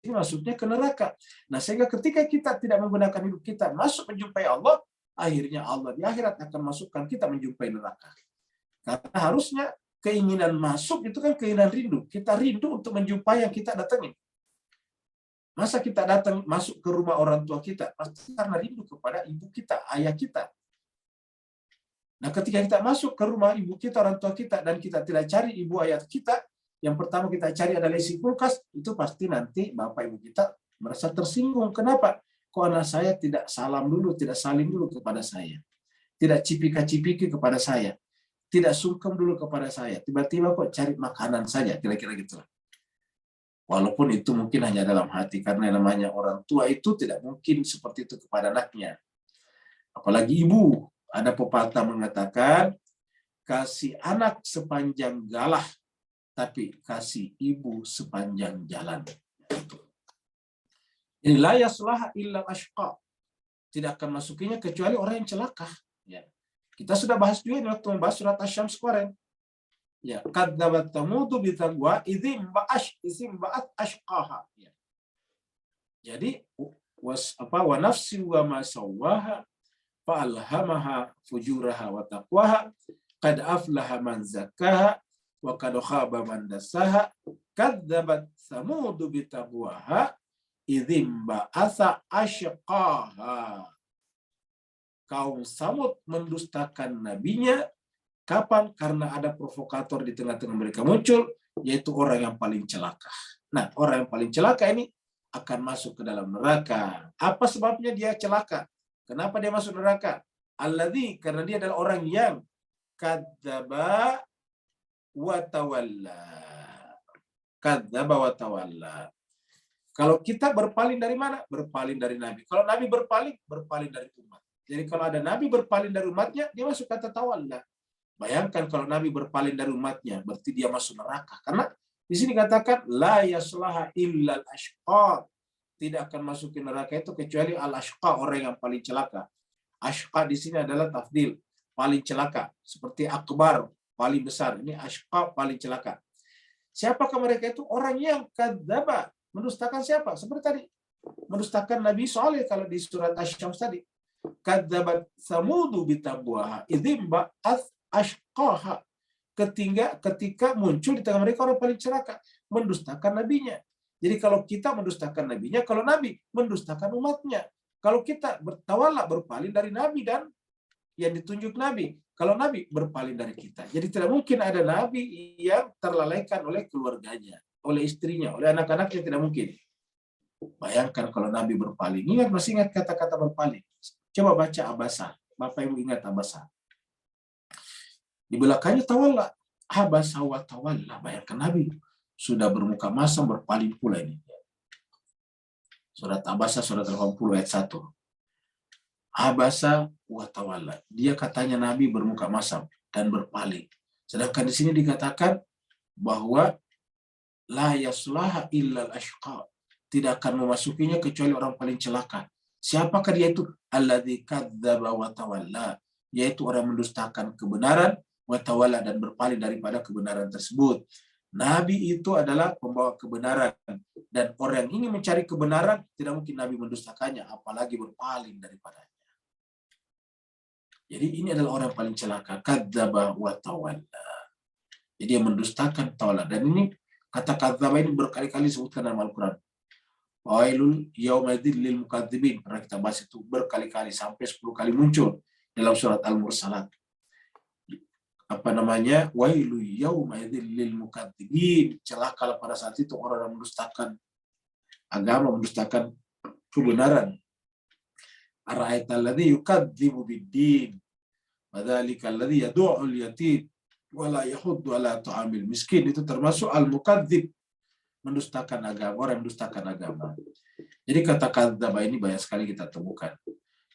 Ini masuknya ke neraka. Nah, sehingga ketika kita tidak menggunakan hidup kita masuk menjumpai Allah, akhirnya Allah di akhirat akan masukkan kita menjumpai neraka. Karena harusnya keinginan masuk itu kan keinginan rindu. Kita rindu untuk menjumpai yang kita datangi. Masa kita datang masuk ke rumah orang tua kita? Pasti karena rindu kepada ibu kita, ayah kita. Nah, ketika kita masuk ke rumah ibu kita, orang tua kita, dan kita tidak cari ibu ayah kita, yang pertama kita cari adalah isi kulkas, itu pasti nanti bapak ibu kita merasa tersinggung. Kenapa? Kok anak saya tidak salam dulu, tidak salim dulu kepada saya. Tidak cipika-cipiki kepada saya. Tidak sungkem dulu kepada saya. Tiba-tiba kok cari makanan saja, kira-kira gitu. Walaupun itu mungkin hanya dalam hati, karena namanya orang tua itu tidak mungkin seperti itu kepada anaknya. Apalagi ibu. Ada pepatah mengatakan, kasih anak sepanjang galah, tapi kasih ibu sepanjang jalan. Ini la yaslaha illa ashqa. Tidak akan masukinya kecuali orang yang celaka. Ya. Kita sudah bahas juga ini waktu membahas surat Asy-Syams kemarin. Ya, kadzabat tamudu bitaqwa idzim ba'at ashqaha. Ya. Jadi wa nafsi wa ma sawwaha fa'alhamaha fujuraha wa taqwaha qad aflaha man zakkaha wa qad khaba man dassaha kadzabat samudu bitaqwaha idzim ba'atsa ashqaha. Kaum Samud mendustakan nabinya kapan? Karena ada provokator di tengah-tengah mereka muncul, yaitu orang yang paling celaka. Nah, orang yang paling celaka ini akan masuk ke dalam neraka. Apa sebabnya dia celaka? Kenapa dia masuk neraka? Alladzi, karena dia adalah orang yang kadzdzaba wa tawalla. Kadzdzaba wa tawalla. Kalau kita berpaling dari mana? Berpaling dari Nabi. Kalau Nabi berpaling dari umat. Jadi kalau ada Nabi berpaling dari umatnya, dia masuk kata tawalla. Bayangkan kalau Nabi berpaling dari umatnya, berarti dia masuk neraka. Karena di sini katakan la yaslaha illal ashqa. Tidak akan masuk ke neraka itu kecuali al-ashqa, orang yang paling celaka. Ashqa di sini adalah tafdil. paling celaka. Seperti akbar, paling besar. Ini ashqa, paling celaka. Siapakah mereka itu? Orang yang kadzaba, mendustakan siapa? Seperti tadi, mendustakan Nabi Saleh kalau di surat Asy-Syams tadi. Kadzabat Samudu bitabwaha idzim ba'ats ashqaha. Ketika muncul di tengah mereka orang paling celaka, mendustakan nabinya. Jadi kalau kita mendustakan nabinya, kalau nabi mendustakan umatnya. Kalau kita bertawalla, berpaling dari nabi dan yang ditunjuk nabi, kalau nabi berpaling dari kita. Jadi tidak mungkin ada nabi yang terlalaikan oleh keluarganya, oleh istrinya, oleh anak-anaknya, tidak mungkin. Bayangkan kalau nabi berpaling. Masih ingat kata-kata berpaling? Coba baca Abasa. Bapak Ibu ingat Abasa. Di belakangnya tawalla. Abasa wa tawalla. Bayangkan nabi sudah bermuka masam, berpaling pula ini. Surat Abasa, surat 80 ayat 1. Abasa wa tawalla. Dia katanya Nabi bermuka masam dan berpaling. Sedangkan di sini dikatakan bahwa la yaslaha illal ashqa. Tidak akan memasukinya kecuali orang paling celaka. Siapakah dia itu? Alladzi kadzdzaba wa tawalla. Yaitu orang mendustakan kebenaran wa tawalla dan berpaling daripada kebenaran tersebut. Nabi itu adalah pembawa kebenaran. Dan orang yang ingin mencari kebenaran, tidak mungkin Nabi mendustakannya, apalagi berpaling daripadanya. Jadi ini adalah orang paling celaka. Kadzdzaba wa tawalla. Jadi yang mendustakan tawalla. Dan ini kata kadzdzaba ini berkali-kali disebutkan dalam Al-Quran. Wailul yaumaidil lil mukadzibin. Pernah kita bahas itu berkali-kali, sampai 10 kali muncul dalam surat Al-Mursalat. Wailu yaumaidil lil mukadzibin. Celakalah pada saat itu orang yang mendustakan agama, mendustakan kebenaran. Ara'aital ladzi yukadzibu biddin. Fadzalikal ladzi yad'ul yatim wa la yahuddu ala ta'amil miskin. Itu termasuk al-mukadzib, mendustakan agama, orang mendustakan agama. Jadi kata kadzdzaba ini banyak sekali kita temukan.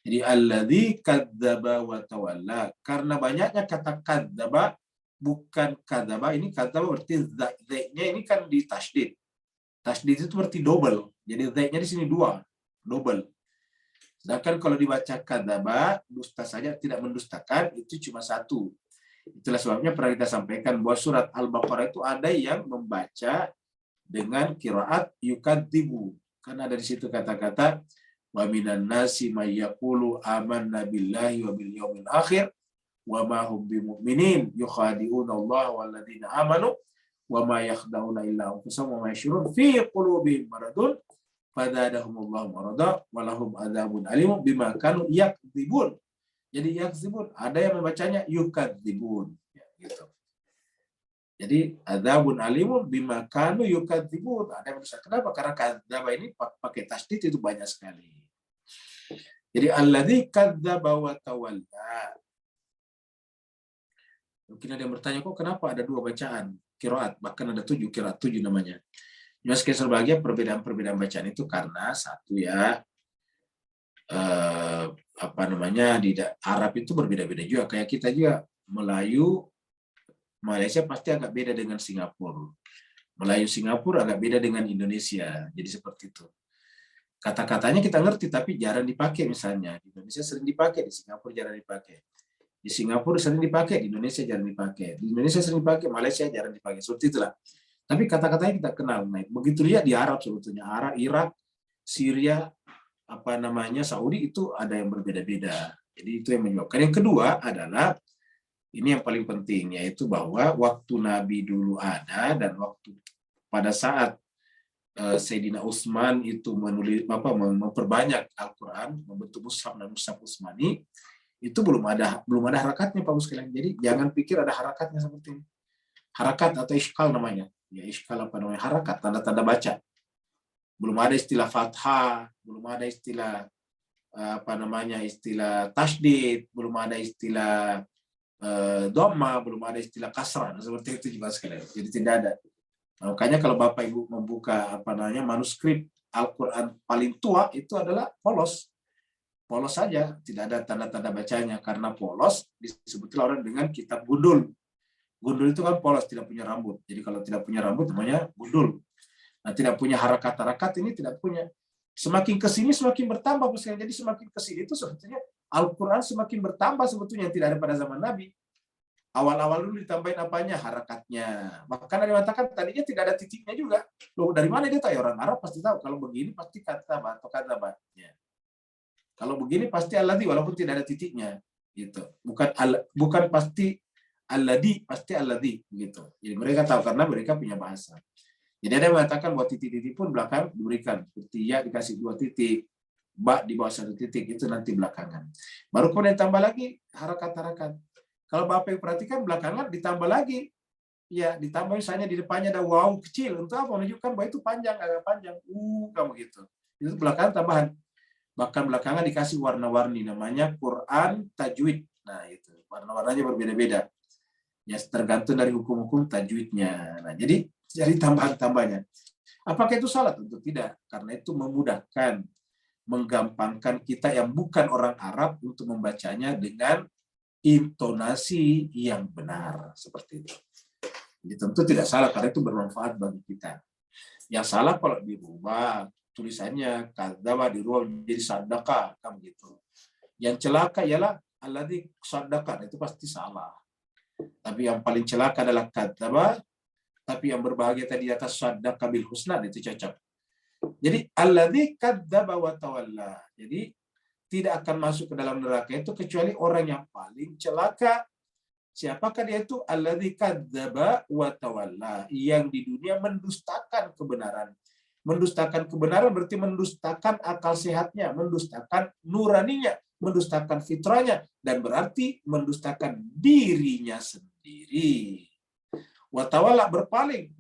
Jadi alladzi kadzdzaba wa tawalla. Karena banyaknya kata kadzdzaba, bukan kadzdzaba, ini kadzdzaba berarti z-nya ini kan di tasydid. Tasydid itu berarti double. Jadi z-nya di sini 2, double. Sedangkan kalau dibaca kadzdzaba, dusta saja, tidak mendustakan, itu cuma 1. Itulah sebabnya pernah kita sampaikan bahwa surat Al-Baqarah itu ada yang membaca dengan qiraat yukadzibu. Karena ada di situ kata-kata wa minan nasi may yaqulu amanna billahi wa bil yaumil akhir wa ma hum bimu'minin yukhadi'una Allah wal ladzina amanu wa ma yakhda'una illa anfusahum wa ma yashurun fi qulubihim maradun fazadahumullahu marada wa lahum adzabun alim bima kanu yakdzibun. Jadi yakdzibun, ada yang membacanya yukadzibun, ya, gitu. Jadi adzabun alimun bima kanu yukadzibun. Ada yang bisa. Kenapa? Karena kadzdzaba ini pakai tasydid itu banyak sekali. Jadi alladzi kadzdzaba wa tawalla. Mungkin ada yang bertanya, kok kenapa ada 2 bacaan qiraat, bahkan ada 7 qiraat, 7 namanya. Jelas sebagai perbedaan-perbedaan bacaan itu karena satu ya di Arab itu berbeda-beda juga. Kayak kita juga Melayu Malaysia pasti agak beda dengan Singapura. Melayu Singapura agak beda dengan Indonesia. Jadi seperti itu. Kata-katanya kita ngerti tapi jarang dipakai misalnya. Di Indonesia sering dipakai, di Singapura jarang dipakai. Di Singapura sering dipakai, di Indonesia jarang dipakai. Di Indonesia sering dipakai, Malaysia jarang dipakai. Seperti itulah. Tapi kata-katanya kita kenal. Nah, begitu lihat di Arab sebetulnya. Arab, Irak, Syria, Saudi itu ada yang berbeda-beda. Jadi itu yang menyebabkan. Yang kedua adalah ini yang paling penting, yaitu bahwa waktu Nabi dulu ada dan waktu pada saat Sayyidina Utsman itu memperbanyak Al-Quran, membentuk mushaf dan mushaf Utsmani, itu belum ada harakatnya Pak sekalian. Jadi jangan pikir ada harakatnya seperti ini. Harakat atau iskal namanya. Ya iskal harakat, tanda-tanda baca. Belum ada istilah fathah, belum ada istilah istilah tasydid, belum ada istilah dhamma, belum ada istilah kasrah, seperti itu juga sekalian. Jadi tidak ada. Nah, makanya kalau Bapak Ibu membuka manuskrip Al-Quran paling tua itu adalah polos. Polos saja, tidak ada tanda-tanda bacanya karena polos disebutlah orang dengan kitab gundul. Gundul itu kan polos, tidak punya rambut. Jadi kalau tidak punya rambut namanya gundul. Nah, tidak punya harakat-harakat ini tidak punya. Semakin ke sini semakin bertambah. Jadi semakin ke sini itu sebetulnya Al-Quran semakin bertambah sebetulnya yang tidak ada pada zaman Nabi. Awal-awal dulu ditambahin apanya? Harakatnya. Bahkan ada yang mengatakan tadinya tidak ada titiknya juga. Loh, dari mana dia tahu? Ya, orang Arab pasti tahu. Kalau begini pasti kata atau kata ya. Kalau begini pasti alladhi walaupun tidak ada titiknya. Gitu. Bukan pasti alladhi, pasti alladhi gitu. Jadi mereka tahu karena mereka punya bahasa. Jadi ada yang mengatakan buat titik-titik pun belakang diberikan. Seperti ya dikasih 2 titik, ba di bawah 1 titik, itu nanti belakangan. Baru kemudian tambah lagi harakat-harakat. Kalau Bapak perhatikan belakangan ditambah lagi. Ya, ditambah misalnya di depannya ada waw kecil. Untuk apa? Menunjukkan bahwa itu panjang, agak panjang. Kamu gitu. Itu belakangan tambahan. Bahkan belakangan dikasih warna-warni. Namanya Quran Tajwid. Nah, itu. Warna-warnanya berbeda-beda. Ya, tergantung dari hukum-hukum tajwidnya. Nah, jadi tambahan-tambahnya. Apakah itu salah? Tentu tidak. Karena itu memudahkan, menggampangkan kita yang bukan orang Arab untuk membacanya dengan intonasi yang benar seperti itu. Jadi tentu tidak salah karena itu bermanfaat bagi kita. Yang salah kalau dirubah tulisannya kadzdzaba dirubah jadi sadaqah kan gitu. Yang celaka ialah alladzi sadaqah, itu pasti salah. Tapi yang paling celaka adalah kadzdzaba, tapi yang berbahagia tadi di atas sadaqah bil husna itu cocok. Jadi alladzi kadzdzaba wa tawalla. Jadi tidak akan masuk ke dalam neraka itu kecuali orang yang paling celaka. Siapakah dia itu? Alladzi kadzdzaba wa tawalla, yang di dunia mendustakan kebenaran. Mendustakan kebenaran berarti mendustakan akal sehatnya, mendustakan nuraninya, mendustakan fitrahnya, dan berarti mendustakan dirinya sendiri. Wa tawalla, berpaling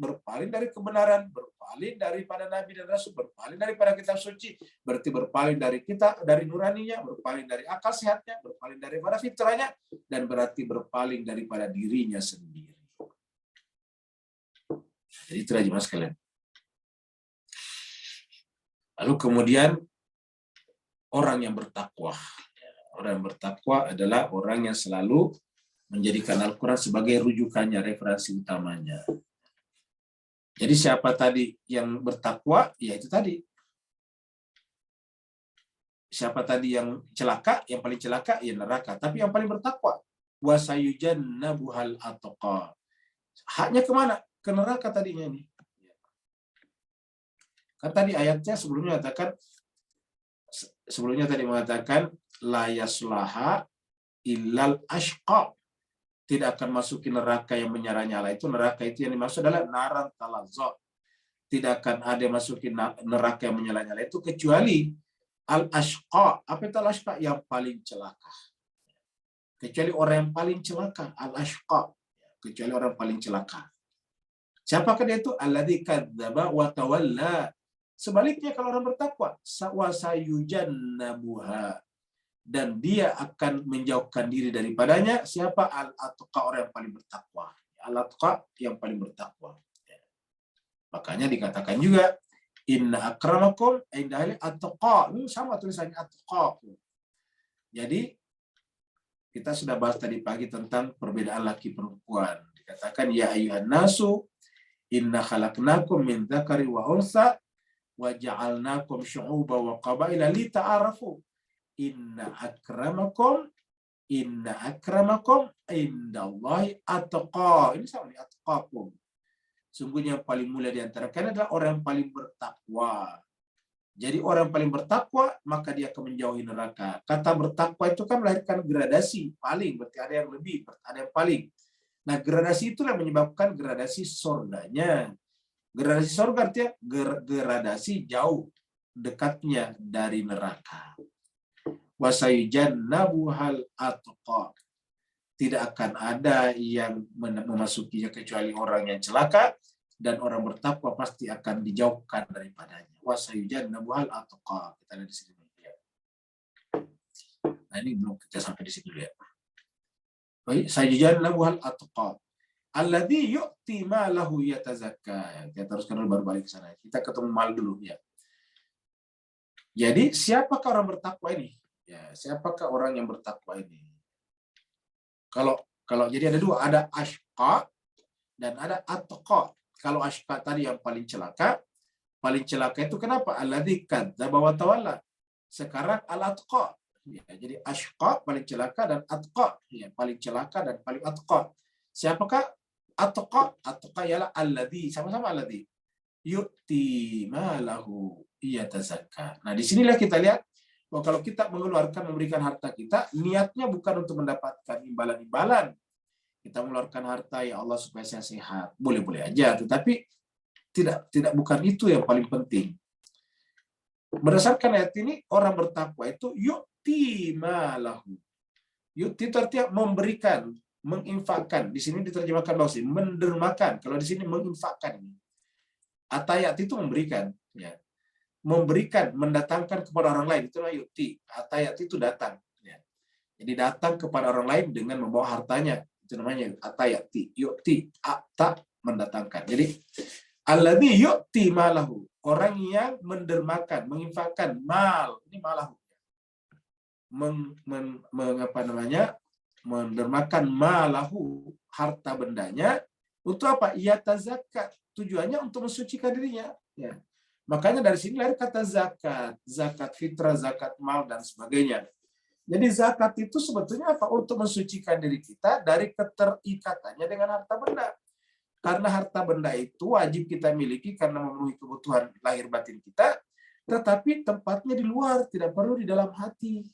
dari kebenaran, berpaling daripada Nabi dan Rasul, berpaling daripada kitab suci, berarti berpaling dari kita, dari nuraninya, berpaling dari akal sehatnya, berpaling daripada fitrahnya, dan berarti berpaling daripada dirinya sendiri. Jadi itu aja mas kalian. Lalu kemudian orang yang bertakwa. Orang yang bertakwa adalah orang yang selalu menjadikan Al-Quran sebagai rujukannya, referensi utamanya. Jadi siapa tadi yang bertakwa? Ya itu tadi. Siapa tadi yang celaka? Yang paling celaka ya neraka. Tapi yang paling bertakwa, wasayujannabuhal atqa. Haknya kemana? Ke neraka tadinya nih. Kan tadi ayatnya sebelumnya tadi mengatakan la yaslaha illal ashqa. Tidak akan masuki neraka yang menyala-nyala. Itu neraka itu yang dimaksud adalah naran talazza. Tidak akan ada yang masuki neraka yang menyala-nyala itu kecuali al-ashqa. Apa itu al-ashqa? Yang paling celaka. Kecuali orang yang paling celaka, al-ashqa. Kecuali orang paling celaka. Siapakah dia itu? Alladzi kadzdzaba wa tawalla. Sebaliknya kalau orang bertakwa, wa sayujannabuha, dan dia akan menjauhkan diri daripadanya. Siapa? Al-atqa, orang yang paling bertakwa. Al-atqa yang paling bertakwa. Makanya dikatakan juga inna akramakum indahil atqa. Sama tulisannya atqa. Jadi kita sudah bahas tadi pagi tentang perbedaan laki perempuan. Dikatakan ya ayyuhan nasu inna khalaqnakum min dzakari wa unsa wa ja'alnakum syu'uban wa qabaila lita'arafu. Inna akramakum indallahi atqa. Ini sama nih, atqakum. Sungguhnya yang paling mulia di antara kalian adalah orang yang paling bertakwa. Jadi orang yang paling bertakwa maka dia akan menjauhi neraka. Kata bertakwa itu kan melahirkan gradasi, paling berarti ada yang lebih, ada yang paling. Nah, gradasi itulah yang menyebabkan gradasi surganya. Gradasi surga artinya gradasi jauh dekatnya dari neraka. Wasayujannabuhal atqa. Tidak akan ada yang memasukinya kecuali orang yang celaka, dan orang bertakwa pasti akan dijauhkan daripadanya. Wasayujannabuhal atqa. Kita lihat di sini ya. Nah, ini belum kita sampai di sini dulu ya. Baik, sayujannabuhal atqa. Alladzi yu'ti malahu yatazakka. Kita teruskan dulu baru balik ke sana. Kita ketemu mal dulu ya. Jadi siapakah orang bertakwa ini? Ya, siapakah orang yang bertakwa ini? Kalau jadi ada dua, ada ashqa dan ada atqa. Kalau ashqa tadi yang paling celaka itu kenapa? Alladzi kadzdzaba wa tawalla. Sekarang al-atqa, Ya, jadi ashqa paling celaka dan atqa ya, paling celaka dan paling atqa. Siapakah atqa? Atqa ialah alladzi, sama-sama alladzi yu'ti malahu yatazakka. Nah, di sinilah kita lihat bahwa kalau kita mengeluarkan memberikan harta kita, niatnya bukan untuk mendapatkan imbalan-imbalan. Kita mengeluarkan harta ya Allah supaya saya sehat, boleh-boleh aja, tetapi tidak bukan itu yang paling penting. Berdasarkan ayat ini, orang bertakwa itu yu'ti malahu. Yu'ti itu artinya memberikan, menginfakkan. Di sini diterjemahkan bahwa sih mendermakan. Kalau di sini menginfakkan. Atayat itu memberikan, ya. Memberikan, mendatangkan kepada orang lain, itulah yu'ti. Atayat itu datang, ya. Jadi datang kepada orang lain dengan membawa hartanya. Itu namanya atayati, yu'ti, ata mendatangkan. Jadi alladzi yu'ti malahu, orang yang mendermakan, menginfakkan mal, ini malahu. Mendermakan malahu, harta bendanya untuk apa? Yatazakka, tujuannya untuk mensucikan dirinya, ya. Makanya dari sini lahir kata zakat, zakat fitrah, zakat mal dan sebagainya. Jadi zakat itu sebetulnya apa? Untuk mensucikan diri kita dari keterikatannya dengan harta benda. Karena harta benda itu wajib kita miliki karena memenuhi kebutuhan lahir batin kita, tetapi tempatnya di luar, tidak perlu di dalam hati.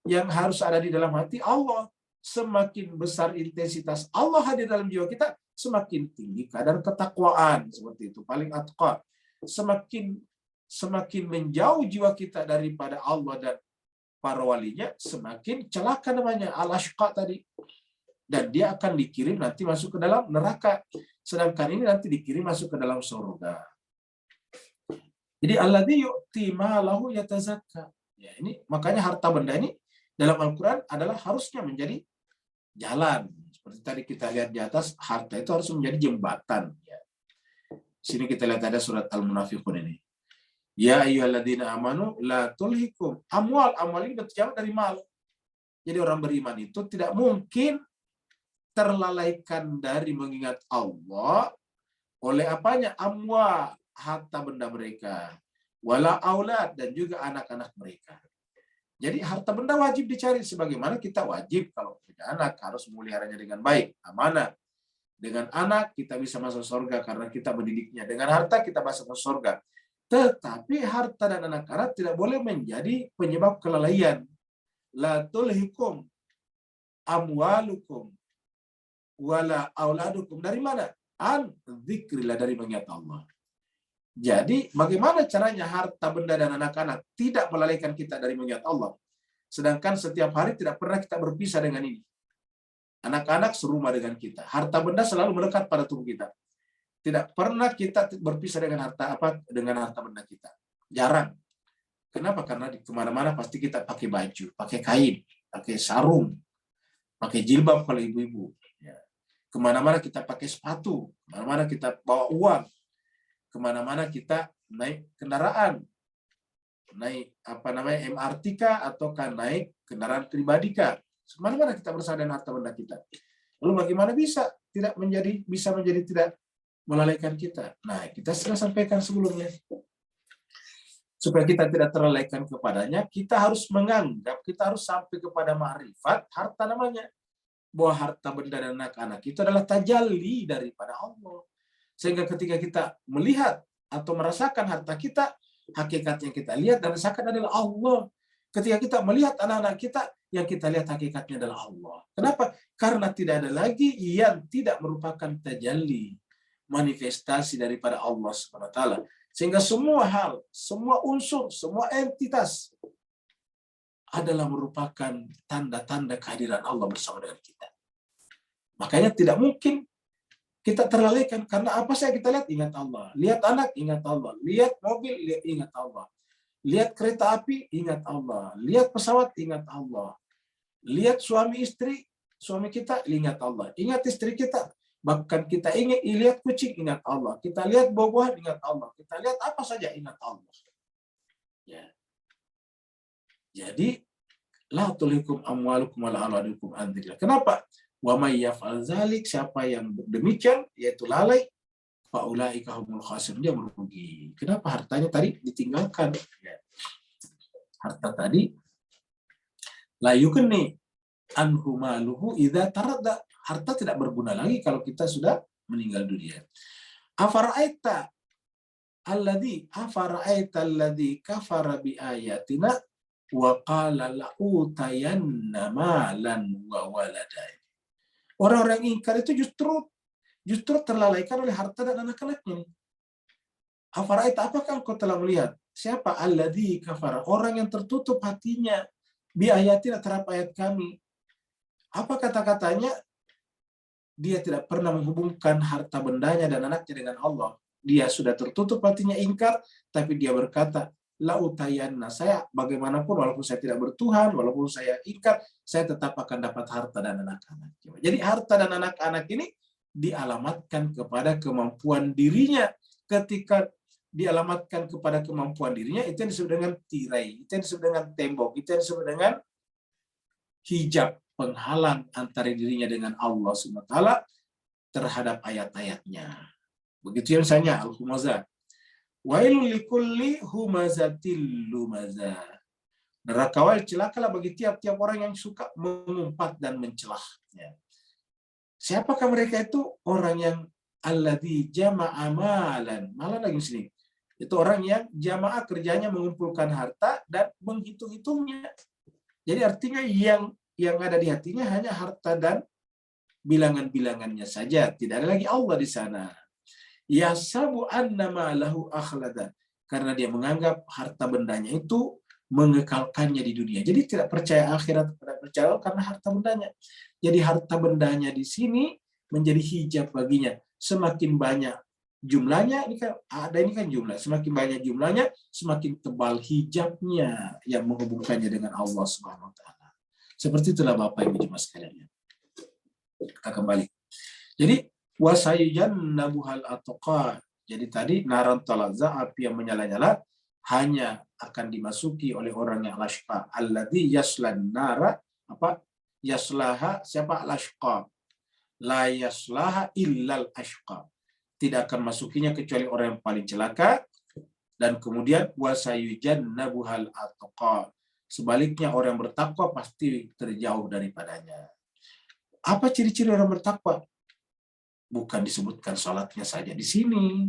Yang harus ada di dalam hati Allah. Semakin besar intensitas Allah hadir dalam jiwa kita, semakin tinggi kadar ketakwaan, seperti itu, paling atqa. Semakin menjauh jiwa kita daripada Allah dan para walinya, semakin celaka namanya, al-ashqa tadi. Dan dia akan dikirim nanti masuk ke dalam neraka. Sedangkan ini nanti dikirim masuk ke dalam surga. Jadi alladzi yu'ti malahu yatazakka. Ya, ini makanya harta benda ini dalam Al-Qur'an adalah harusnya menjadi jalan. Seperti tadi kita lihat di atas, harta itu harus menjadi jembatan. Ya. Sini kita lihat ada surat Al-Munafiqun ini. Ya ayyuhalladzina amanu la tulhikum amwal. Amwal ini berjalan dari mal. Jadi orang beriman itu tidak mungkin terlalaikan dari mengingat Allah oleh apanya? Amwal, harta benda mereka. Wala aulad, dan juga anak-anak mereka. Jadi harta benda wajib dicari, sebagaimana kita wajib kalau punya anak harus memeliharanya dengan baik, amanah. Dengan anak kita bisa masuk surga karena kita mendidiknya. Dengan harta kita masuk ke surga. Tetapi harta dan anak-anak tidak boleh menjadi penyebab kelalaian. La tulhikum amwalukum wala auladukum. Dari mana? An dzikrillah, dari mengingat Allah. Jadi bagaimana caranya harta benda dan anak-anak tidak melalaikan kita dari mengingat Allah? Sedangkan setiap hari tidak pernah kita berpisah dengan ini. Anak-anak serumah dengan kita. Harta benda selalu melekat pada tubuh kita. Tidak pernah kita berpisah dengan harta benda kita. Jarang. Kenapa? Karena di kemana-mana pasti kita pakai baju, pakai kain, pakai sarung, pakai jilbab kalau ibu-ibu. Ya. Kemana-mana kita pakai sepatu, kemana-mana kita bawa uang, kemana-mana kita naik kendaraan, naik MRT kah ataukah naik kendaraan pribadi kah? Kemana-mana kita bersama dengan harta benda kita. Lalu bagaimana bisa menjadi tidak melalaikan kita? Nah, kita sudah sampaikan sebelumnya. Supaya kita tidak terlalaikan kepadanya, kita harus menganggap, kita harus sampai kepada ma'rifat harta namanya. Bahwa harta benda dan anak-anak itu adalah tajalli daripada Allah. Sehingga ketika kita melihat atau merasakan harta kita, hakikat yang kita lihat dan rasakan adalah Allah. Ketika kita melihat anak-anak kita, yang kita lihat hakikatnya adalah Allah. Kenapa? Karena tidak ada lagi yang tidak merupakan tajalli, manifestasi daripada Allah SWT. Sehingga semua hal, semua unsur, semua entitas adalah merupakan tanda-tanda kehadiran Allah bersama dengan kita. Makanya tidak mungkin kita terlalaikan, karena apa saja kita lihat, ingat Allah. Lihat anak, ingat Allah. Lihat mobil, ingat Allah. Lihat kereta api, ingat Allah. Lihat pesawat, ingat Allah. Lihat suami istri, suami kita, ingat Allah. Ingat istri kita. Bahkan kita ingin lihat kucing, ingat Allah. Kita lihat buah-buahan, ingat Allah. Kita lihat apa saja, ingat Allah. Ya. Jadi, la tulhikum amwalukum wala auladukum an dzikrillah. Kenapa? Wa may yaf'al dzalik, siapa yang demikian, yaitu lalai, fa ulaika humul khasirun, dia merugi. Kenapa hartanya tadi ditinggalkan? Ya. Harta tadi La yughni anhu maluhu idza taradda. Harta tidak berguna lagi kalau kita sudah meninggal dunia. Afara'aita alladzi kafara bi ayatina wa qala la'utayanna malan wa walada. Orang-orang yang ingkar itu justru terlalaikan oleh harta dan anak-anaknya. Afara'aita, apakah engkau telah melihat siapa alladzi kafara, orang yang tertutup hatinya bi ayatina, terhadap ayat kami. Apa kata-katanya? Dia tidak pernah menghubungkan harta bendanya dan anaknya dengan Allah. Dia sudah tertutup hatinya ingkar, tapi dia berkata, la'utayanna, saya bagaimanapun walaupun saya tidak bertuhan, walaupun saya ingkar, saya tetap akan dapat harta dan anak-anak. Jadi harta dan anak-anak ini dialamatkan kepada kemampuan dirinya. Ketika dialamatkan kepada kemampuan dirinya, itu yang disebut dengan tirai, itu yang disebut dengan tembok, itu yang disebut dengan hijab, penghalang antara dirinya dengan Allah SWT terhadap ayat-ayatnya. Begitu yang misalnya Al-Humazah. Wailul likulli humazatil lumazah. Neraka celakalah bagi tiap-tiap orang yang suka mengumpat dan mencelah. Siapakah mereka itu? Orang yang alladzi jama'a malan. Malan lagi di sini. Itu orang yang jamaah kerjanya mengumpulkan harta dan menghitung-hitungnya. Jadi artinya yang ada di hatinya hanya harta dan bilangan-bilangannya saja. Tidak ada lagi Allah di sana. Yasabu annama lahu akhlada. Karena dia menganggap harta bendanya itu mengekalkannya di dunia. Jadi tidak percaya akhirat, tidak percaya Allah karena harta bendanya. Jadi harta bendanya di sini menjadi hijab baginya. Semakin banyak jumlahnya, ini kan jumlah. Semakin banyak jumlahnya, semakin tebal hijabnya yang menghubungkannya dengan Allah Subhanahu wa taala. Seperti itulah Bapak Ibu jemaah sekalian. Kita kembali. Jadi wasayujannabuhal atqa. Jadi tadi naran talazza, api yang menyala-nyala, hanya akan dimasuki oleh orang yang lashqa. Alladzi yaslan nara, yaslaha, siapa lashqa? La yaslaha illal ashqa. Tidak akan masukinya kecuali orang yang paling celaka. Dan kemudian wasayujannabuhal atqa. Sebaliknya orang bertakwa pasti terjauh daripadanya. Apa ciri-ciri orang bertakwa? Bukan disebutkan salatnya saja di sini,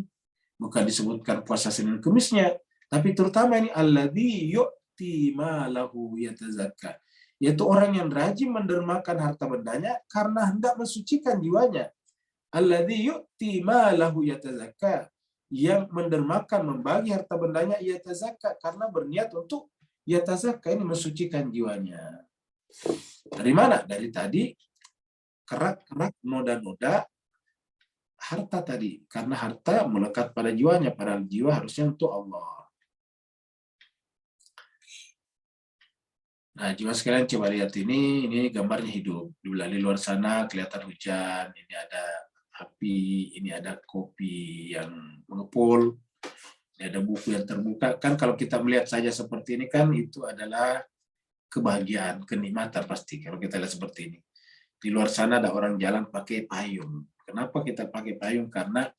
bukan disebutkan puasa Senin Kemisnya, tapi terutama ini alladzi yu'ti malahu yatazakka, yaitu orang yang rajin mendermakan harta bendanya karena hendak mensucikan jiwanya. Alladzi yu'ti malahu yatazakka, yang mendermakan membagi harta bendanya yatazakka karena berniat untuk yatazakka, ini mensucikan jiwanya. Dari mana? Dari tadi kerak-kerak noda-noda harta tadi. Karena harta melekat pada jiwanya, padahal jiwa harusnya untuk Allah. Nah, jiwa sekalian coba lihat ini gambarnya hidup. Di luar sana kelihatan hujan, ini ada api, ini ada kopi yang mengepul. Ada buku yang terbuka. Kan kalau kita melihat saja seperti ini kan itu adalah kebahagiaan, kenikmatan pasti kalau kita lihat seperti ini. Di luar sana ada orang jalan pakai payung. Kenapa kita pakai payung? Karena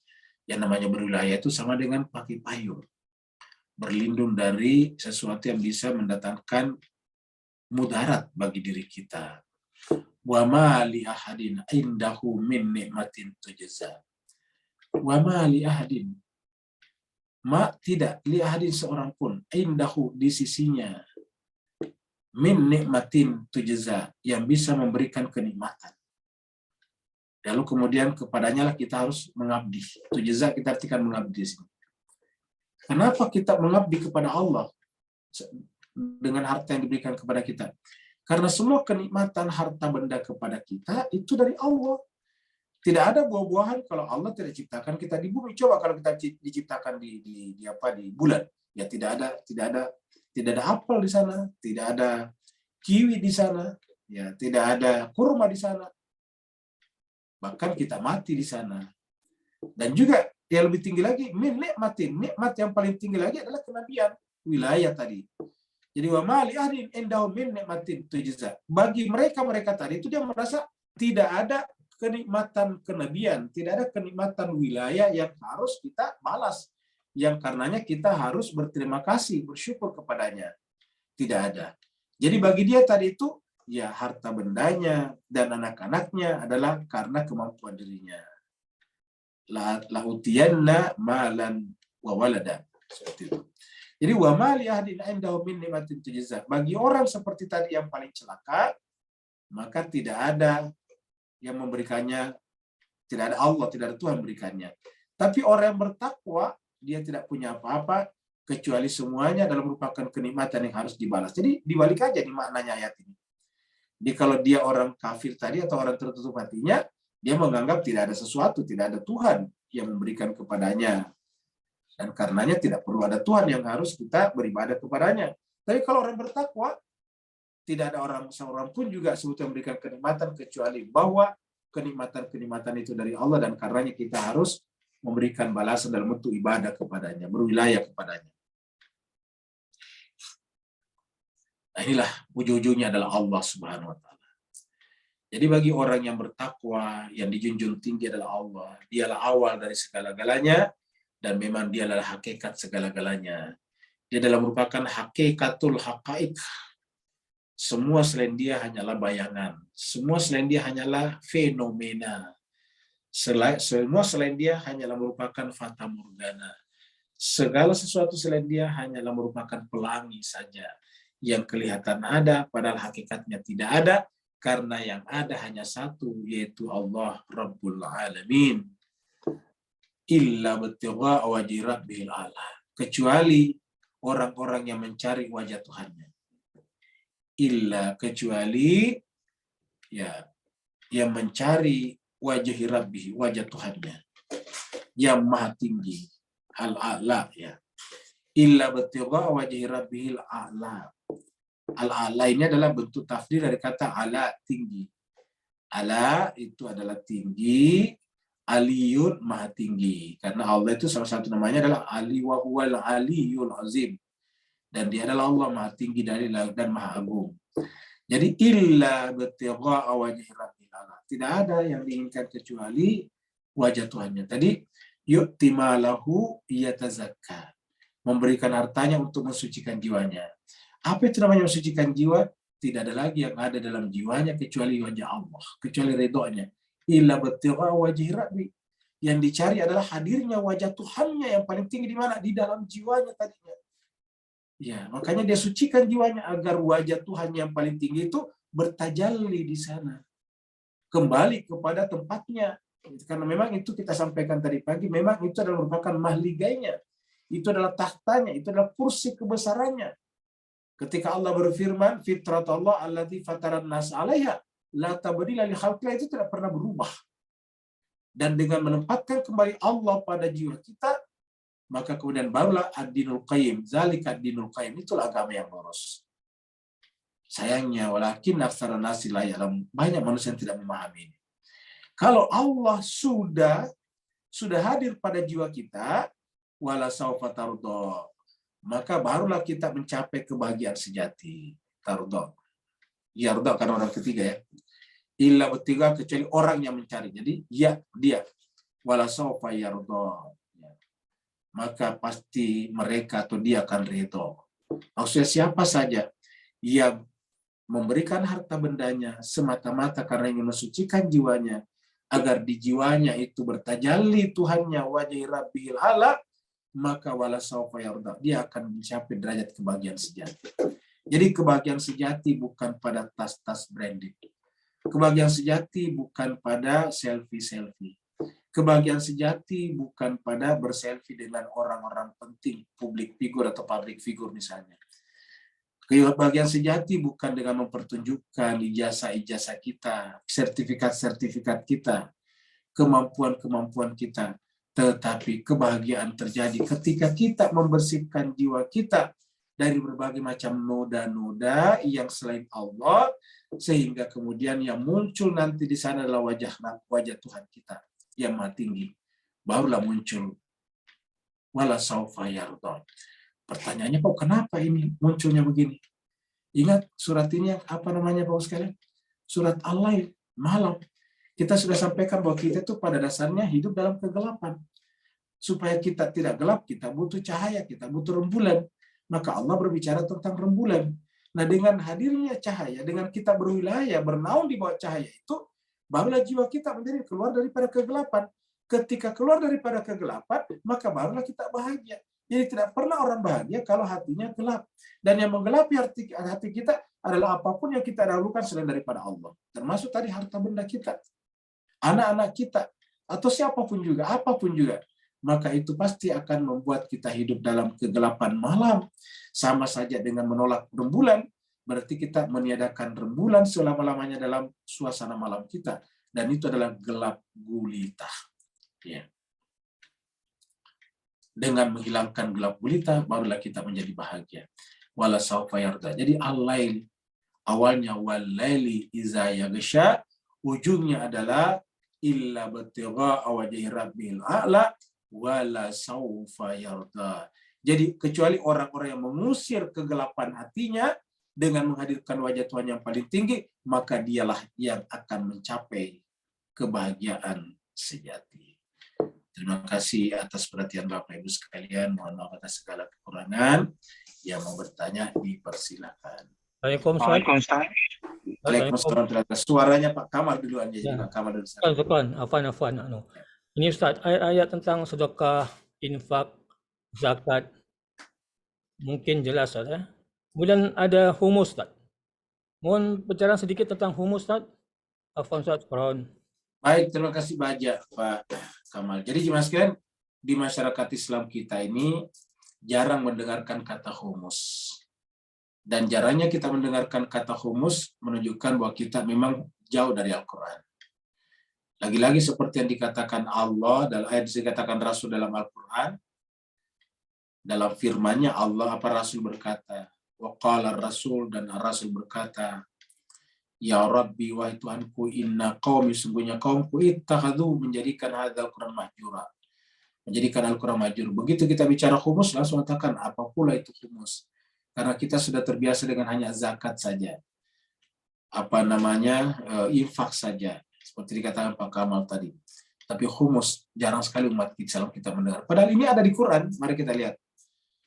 yang namanya berwilayah itu sama dengan pakai payung. Berlindung dari sesuatu yang bisa mendatangkan mudarat bagi diri kita. Wa ma li ahadin indahu min nikmatin tujza. Wa ma li ahadin, tidak li ahadin seorang pun, indahu di sisinya, min nikmatin tujza, yang bisa memberikan kenikmatan. Lalu kemudian kepadanya lah kita harus mengabdi. Tujza kita artikan mengabdi. Kenapa kita mengabdi kepada Allah dengan harta yang diberikan kepada kita? Karena semua kenikmatan harta benda kepada kita itu dari Allah. Tidak ada buah-buahan kalau Allah tidak ciptakan kita di bumi. Coba kalau kita diciptakan di bulan, ya tidak ada apel di sana, tidak ada kiwi di sana, ya tidak ada kurma di sana. Bahkan kita mati di sana. Dan juga yang lebih tinggi lagi, nikmat yang paling tinggi lagi adalah kenabian, wilayah tadi. Jadi wa ma li ahdin indahu min nikmatin tujza. Bagi mereka tadi itu dia merasa tidak ada kenikmatan kenabian, tidak ada kenikmatan wilayah yang harus kita balas, yang karenanya kita harus berterima kasih, bersyukur kepadanya. Tidak ada. Jadi bagi dia tadi itu, ya harta bendanya dan anak-anaknya adalah karena kemampuan dirinya. La utiyanna malan wa walada. Seperti itu. Jadi wa ma li ahadin indahu min nikmatin tujza. Bagi orang seperti tadi yang paling celaka, maka tidak ada yang memberikannya, tidak ada Allah, tidak ada Tuhan berikannya. Tapi orang yang bertakwa, dia tidak punya apa-apa kecuali semuanya adalah merupakan kenikmatan yang harus dibalas. Jadi dibalik aja di maknanya ayat ini. Jadi kalau dia orang kafir tadi atau orang tertutup hatinya, dia menganggap tidak ada sesuatu, tidak ada Tuhan yang memberikan kepadanya. Dan karenanya tidak perlu ada Tuhan yang harus kita beribadah kepadanya. Tapi kalau orang bertakwa, tidak ada seorang pun juga sebetulnya memberikan kenikmatan kecuali bahwa kenikmatan-kenikmatan itu dari Allah, dan karenanya kita harus memberikan balasan dalam bentuk ibadah kepadanya, berwilayah kepadanya. Nah, inilah ujung-ujungnya adalah Allah Subhanahu wa taala. Jadi bagi orang yang bertakwa, yang dijunjung tinggi adalah Allah. Dialah awal dari segala-galanya dan memang dia adalah hakikat segala-galanya. Dia adalah merupakan hakikatul haqaiq. Semua selain dia hanyalah bayangan. Semua selain dia hanyalah fenomena. Semua selain dia hanyalah merupakan fata morgana. Segala sesuatu selain dia hanyalah merupakan pelangi saja. Yang kelihatan ada, padahal hakikatnya tidak ada. Karena yang ada hanya satu, yaitu Allah Rabbul Alamin. Illa bettigha wajhi rabbil a'la. Kecuali orang-orang yang mencari wajah Tuhannya. Illa, kecuali ya yang mencari wajah Rabbi, wajah Tuhannya yang maha tinggi, al-a'la ya. Illa bettigha wajhi rabbil a'la. Al-a'la ini adalah bentuk tafsir dari kata ala, tinggi. Ala itu adalah tinggi, aliyun maha tinggi. Karena Allah itu salah satu namanya adalah Ali wa huwal aliyul azim. Dan dia adalah Allah maha tinggi dari dan maha agung. Jadi illa bettigha wajhi rabbil a'la. Tidak ada yang diinginkan kecuali wajah Tuhannya. Tadi yu'ti malahu yatazakka. Memberikan hartanya untuk mensucikan jiwanya. Apa itu namanya mensucikan jiwa? Tidak ada lagi yang ada dalam jiwanya kecuali wajah Allah, kecuali ridhonya. Illa bettigha wajhi rabbi. Yang dicari adalah hadirnya wajah Tuhannya yang paling tinggi di mana? Di dalam jiwanya tadinya. Ya, makanya dia sucikan jiwanya agar wajah Tuhan yang paling tinggi itu bertajalli di sana. Kembali kepada tempatnya. Karena memang itu kita sampaikan tadi pagi, memang itu adalah merupakan mahligainya. Itu adalah tahtanya, itu adalah kursi kebesarannya. Ketika Allah berfirman, fitrat Allah allati fataran nas 'alaiha la tabdila li khalqillah, itu tidak pernah berubah. Dan dengan menempatkan kembali Allah pada jiwa kita, maka kemudian barulah ad-dinul qayyim, zalika ad-dinul qayyim, itulah agama yang lurus. Sayangnya walakin aktsarun nasi la ya'lam, banyak manusia yang tidak memahami ini. Kalau Allah sudah hadir pada jiwa kita, wala saufa tarda, maka barulah kita mencapai kebahagiaan sejati. Tarda. Yarda karena orang ketiga ya. Illa bertiga kecuali orang yang mencari. Jadi ya dia. Wala saufa yarda. Maka pasti mereka atau dia akan ridho. Maksudnya siapa saja yang memberikan harta bendanya semata-mata karena ingin mensucikan jiwanya, agar di jiwanya itu bertajalli Tuhannya wajhi rabbil a'la, maka wala saufa yarda, dia akan mencapai derajat kebahagiaan sejati. Jadi kebahagiaan sejati bukan pada tas-tas branded. Kebahagiaan sejati bukan pada selfie-selfie. Kebahagiaan sejati bukan pada berselfie dengan orang-orang penting, public figure atau public figure misalnya. Kebahagiaan sejati bukan dengan mempertunjukkan ijazah-ijazah kita, sertifikat-sertifikat kita, kemampuan-kemampuan kita. Tetapi kebahagiaan terjadi ketika kita membersihkan jiwa kita dari berbagai macam noda-noda yang selain Allah, sehingga kemudian yang muncul nanti di sana adalah wajah Tuhan kita yang maha tinggi. Barulah muncul wala saufa yarda. Pertanyaannya, kok kenapa ini munculnya begini? Ingat surat ini apa namanya Bapak sekalian? Surat Al-Lail, malam. Kita sudah sampaikan bahwa kita itu pada dasarnya hidup dalam kegelapan. Supaya kita tidak gelap, kita butuh cahaya, kita butuh rembulan. Maka Allah berbicara tentang rembulan. Nah, dengan hadirnya cahaya, dengan kita berwilayah, bernaung di bawah cahaya itu, barulah jiwa kita menjadi keluar daripada kegelapan. Ketika keluar daripada kegelapan, maka barulah kita bahagia. Jadi tidak pernah orang bahagia kalau hatinya gelap. Dan yang menggelapi hati kita adalah apapun yang kita dahulukan selain daripada Allah. Termasuk tadi harta benda kita, anak-anak kita, atau siapapun juga, apapun juga. Maka itu pasti akan membuat kita hidup dalam kegelapan malam. Sama saja dengan menolak rembulan, berarti kita meniadakan rembulan selama-lamanya dalam suasana malam kita. Dan itu adalah gelap gulita. Ya. Dengan menghilangkan gelap gulita, barulah kita menjadi bahagia. Wala saufa yarda. Jadi al-lail, awalnya wal-laili iza yaghsha, ujungnya adalah illa batigha wajhi rabbil a'la wala saufa yarda. Jadi kecuali orang-orang yang mengusir kegelapan hatinya dengan menghadirkan wajah Tuhan yang paling tinggi, maka dialah yang akan mencapai kebahagiaan sejati. Terima kasih atas perhatian Bapak Ibu sekalian. Mohon maaf atas segala kekurangan. Yang mau bertanya dipersilakan. Waalaikumsalam. Waalaikumsalam. Suaranya Pak Kamal duluan ya. Jadi Pak Kamal dulu. Afan. Ini Ustaz, ayat-ayat tentang sedekah, infak, zakat mungkin jelas ya. Kemudian ada humus, Ustaz. Mohon bicara sedikit tentang humus, Ustaz. Afan Ustaz, Quran. Baik, terima kasih banyak Pak Kamal. Jadi jemaah sekalian, di masyarakat Islam kita ini jarang mendengarkan kata humus. Dan jarangnya kita mendengarkan kata humus menunjukkan bahwa kita memang jauh dari Al-Quran. Lagi-lagi seperti yang dikatakan Allah, dalam ayat dikatakan Rasul dalam Al-Quran, dalam firman-Nya Allah, apa Rasul berkata, wa qala Rasul, dan Rasul berkata, ya Rabbi, wahai Tuhanku, inna qaumi, sungguhnya kaumku, ittakhadhu, menjadikan hadzal Quran mahjura, menjadikan Al-Quran mahjur. Begitu kita bicara humus, langsung katakan apa pula itu humus, karena kita sudah terbiasa dengan hanya zakat saja, infak saja, seperti dikatakan Pak Kamal tadi. Tapi humus jarang sekali umat Islam kita mendengar. Padahal ini ada di Quran. Mari kita lihat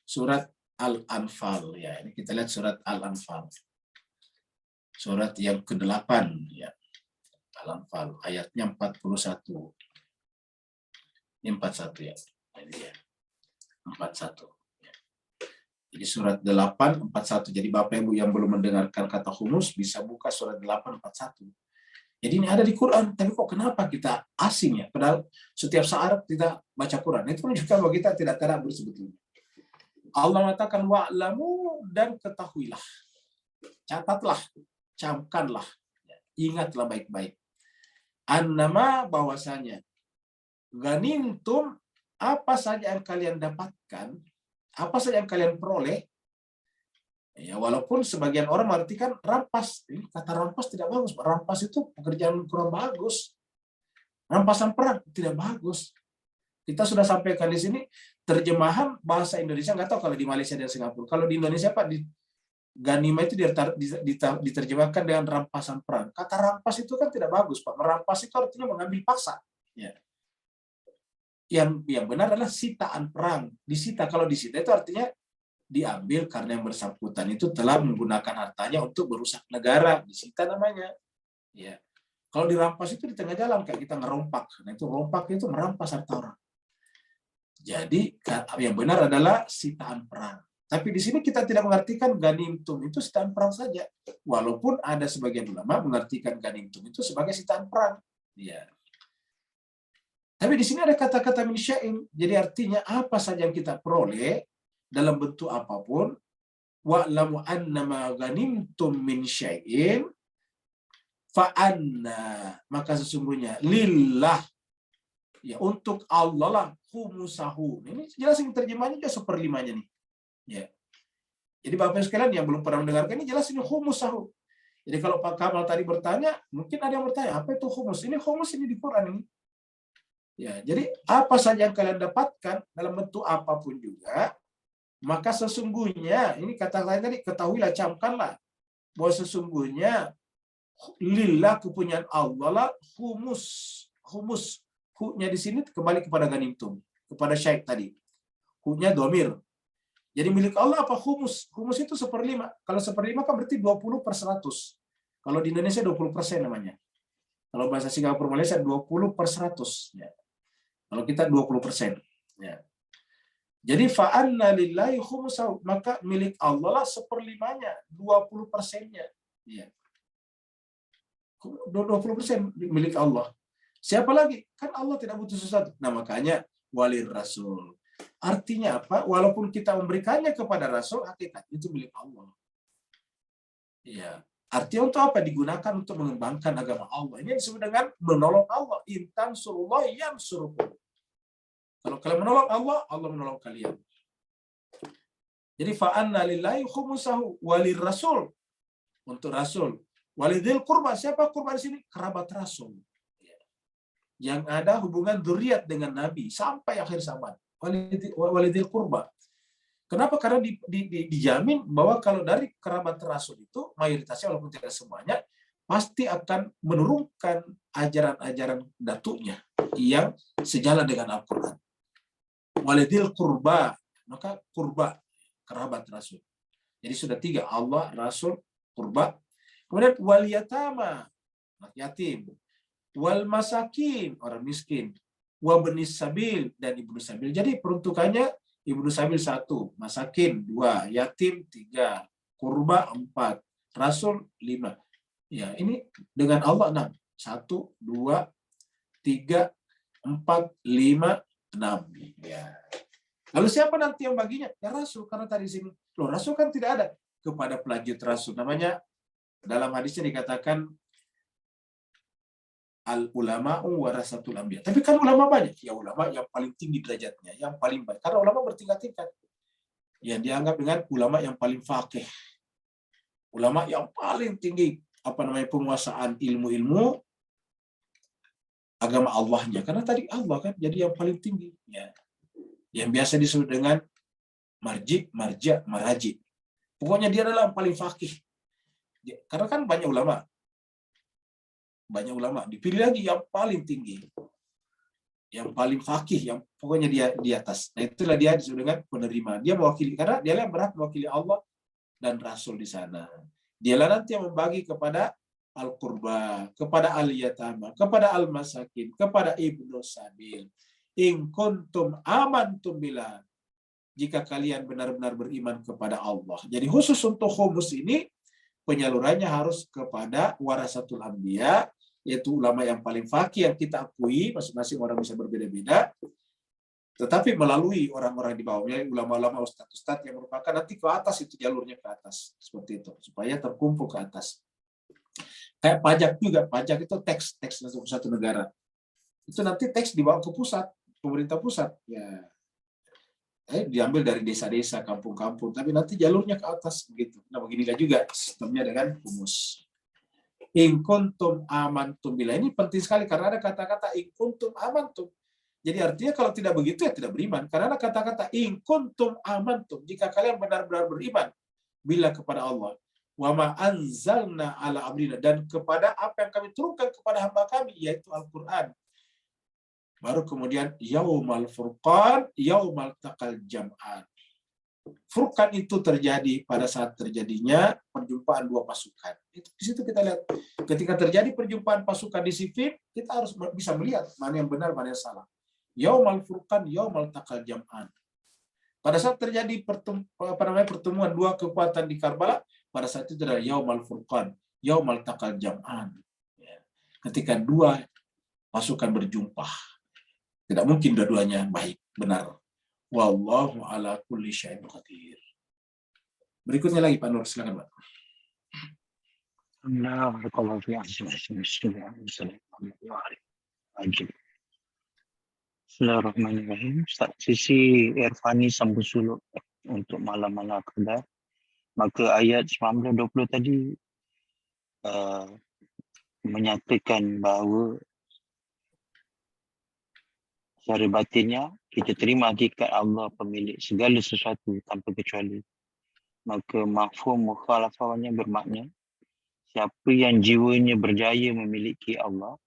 surat Al-Anfal, ya. Ini kita lihat surat Al-Anfal. Surat yang ke-8, ya. Al-Anfal, ayatnya 41. Ini 41 ya. Ini dia. 41. Ya. Jadi surat 8, 41. Jadi Bapak Ibu yang belum mendengarkan kata humus bisa buka surat 8, 41. Jadi ini ada di Quran, tapi kok kenapa kita asing ya? Padahal setiap saat kita baca Quran. Itu menunjukkan bahwa kita tidak tadabbur sebetulnya. Allah mengatakan wa'lamu, dan ketahuilah. Catatlah, camkanlah, ingatlah baik-baik. Annama, bahwasanya ghanimtum, apa saja yang kalian dapatkan, apa saja yang kalian peroleh. Ya, walaupun sebagian orang mengartikan rampas. Ini kata rampas tidak bagus. Rampas itu pekerjaan kurang bagus. Rampasan perang tidak bagus. Kita sudah sampaikan di sini terjemahan bahasa Indonesia, nggak tahu kalau di Malaysia dan Singapura. Kalau di Indonesia Pak, Ghanimah itu diterjemahkan dengan rampasan perang. Kata rampas itu kan tidak bagus, Pak. Merampas itu artinya mengambil paksa. Ya. Yang benar adalah sitaan perang. Disita, kalau disita itu artinya diambil karena yang bersangkutan itu telah menggunakan hartanya untuk merusak negara. Disita namanya. Ya. Kalau dirampas itu di tengah jalan, kayak kita ngerompak. Nah itu rompak itu merampas harta orang. Jadi yang benar adalah sitaan perang. Tapi di sini kita tidak mengartikan ganimtum itu sitaan perang saja. Walaupun ada sebagian ulama mengartikan ganimtum itu sebagai sitaan perang. Ya. Tapi di sini ada kata-kata min syai'in. Jadi artinya apa saja yang kita peroleh dalam bentuk apapun, wa'lamu annama ganimtum min syai'in fa anna, maka sesungguhnya lillah, ya untuk Allah lah, khumusahu. Ini jelas yang terjemahnya juga 1/5-nya nih. Ya. Jadi Bapak sekalian yang belum pernah mendengarkan ini jelas ini khumusahu. Jadi kalau Pak Kamal tadi bertanya, mungkin ada yang bertanya, apa itu humus? Ini humus ini di Quran ini. Ya, jadi apa saja yang kalian dapatkan dalam bentuk apapun juga, maka sesungguhnya, ini kata lain tadi, ketahuilah, camkanlah, bahwa sesungguhnya lillah, kepunyaan Allah lah, humus. Hu-nya di sini kembali kepada ganimtum, kepada syaikh tadi. Hu-nya domir. Jadi milik Allah apa humus? Humus itu 1/5. Kalau 1/5 kan berarti 20/100. Kalau di Indonesia 20% namanya. Kalau bahasa Singapura Malaysia 20/100. Ya. Kalau kita 20%. Ya. Jadi fa'anna lillahi khumusahu, maka milik Allah lah 1/5-nya, 20%-nya. Ya. 20% milik Allah. Siapa lagi? Kan Allah tidak butuh sesuatu. Nah, makanya walir rasul. Artinya apa? Walaupun kita memberikannya kepada rasul, hakikatnya itu milik Allah. Ya. Artinya untuk apa? Digunakan untuk mengembangkan agama Allah. Ini disebut dengan menolong Allah. Intan surullah yansurukum. Kalau kalian menolong Allah, Allah menolong kalian. Jadi fa'anna lillahi khumusahu walir rasul. Untuk rasul. Walidil kurba. Siapa kurba di sini? Kerabat rasul. Yang ada hubungan dzurriat dengan Nabi sampai akhir zaman. Walidil kurba. Kenapa? Karena dijamin bahwa kalau dari kerabat rasul itu, mayoritasnya walaupun tidak semuanya, pasti akan menurunkan ajaran-ajaran datuknya yang sejalan dengan Al-Quran. Walidil kurba, maka kurba, kerabat rasul. Jadi sudah 3, Allah, rasul, kurba. Kemudian wal yatama, anak yatim. Wal masakin, orang miskin. Wa benis sabil, dan ibnu sabil. Jadi peruntukannya ibnu sabil 1, masakin 2, yatim 3, kurba 4, rasul 5. Ya, ini dengan Allah 6. 1, 2, 3, 4, 5, 6. Ya. Lalu siapa nanti yang baginya? Ya rasul, karena tadi di sini. Loh, rasul kan tidak ada kepada pelajut rasul. Namanya dalam hadisnya dikatakan al-ulama'u warasatul anbiya. Tapi kan ulama banyak. Ya ulama yang paling tinggi derajatnya, yang paling baik. Karena ulama bertingkat-tingkat. Yang dianggap dengan ulama yang paling faqih. Ulama yang paling tinggi penguasaan ilmu-ilmu agama Allahnya. Karena tadi Allah kan jadi yang paling tinggi. Ya. Yang biasa disebut dengan marji, marja, maraji. Pokoknya dia adalah yang paling faqih. Karena kan banyak ulama. Banyak ulama, dipilih lagi yang paling tinggi, yang paling fakih, yang pokoknya dia di atas. Nah, itulah dia disebut dengan penerima. Dia mewakili, karena dia yang berhak mewakili Allah dan Rasul di sana. Dialah nanti yang membagi kepada al-qurba, kepada al-yatama, kepada al-masakin, kepada ibnu sabil. In kuntum amantum billah. Jika kalian benar-benar beriman kepada Allah. Jadi khusus untuk khumus ini, penyalurannya harus kepada warasatul anbiya, yaitu ulama yang paling fakih yang kita akui, masing-masing orang bisa berbeda-beda, tetapi melalui orang-orang di bawahnya, ulama-ulama ustadz-ustadz yang merupakan nanti ke atas, itu jalurnya ke atas, seperti itu, supaya terkumpul ke atas. Kayak pajak juga, pajak itu teks untuk satu negara. Itu nanti teks dibawa ke pusat, pemerintah pusat, ya diambil dari desa-desa, kampung-kampung, tapi nanti jalurnya ke atas begitu. Nah, beginilah juga sistemnya dengan humus. In kuntum amantum billah. Ini penting sekali karena ada kata-kata in kuntum amantum. Jadi artinya kalau tidak begitu ya tidak beriman. Karena ada kata-kata in kuntum amantum. Jika kalian benar-benar beriman bila kepada Allah. Wa ma anzalna ala abdina, dan kepada apa yang kami turunkan kepada hamba kami, yaitu Al-Quran. Baru kemudian yaumal furqan, yaumal taqal jam'an. Furqan itu terjadi pada saat terjadinya perjumpaan dua pasukan. Itu di situ kita lihat. Ketika terjadi perjumpaan pasukan di Siffin, kita harus bisa melihat mana yang benar, mana yang salah. Yaumal furqan, yaumal taqal jam'an. Pada saat terjadi pertemuan dua kekuatan di Karbala, pada saat itu adalah yaumal furqan, yaumal taqal jam'an. Ketika dua pasukan berjumpa. Tidak mungkin dua-duanya baik, benar. Wallahu ala kulli syai'in qadir. Berikutnya lagi Pak Nur, silakan Pak. Bismillahirrahmanirrahim. Ustaz, sisi Irfani Sambung Suluk untuk malam-malam qadar. Maka ayat 19-20 tadi menyatakan bahawa secara batinnya kita terima hakikat Allah pemilik segala sesuatu tanpa kecuali. Maka mafhum mukhalafahnya bermakna siapa yang jiwanya berjaya memiliki Allah,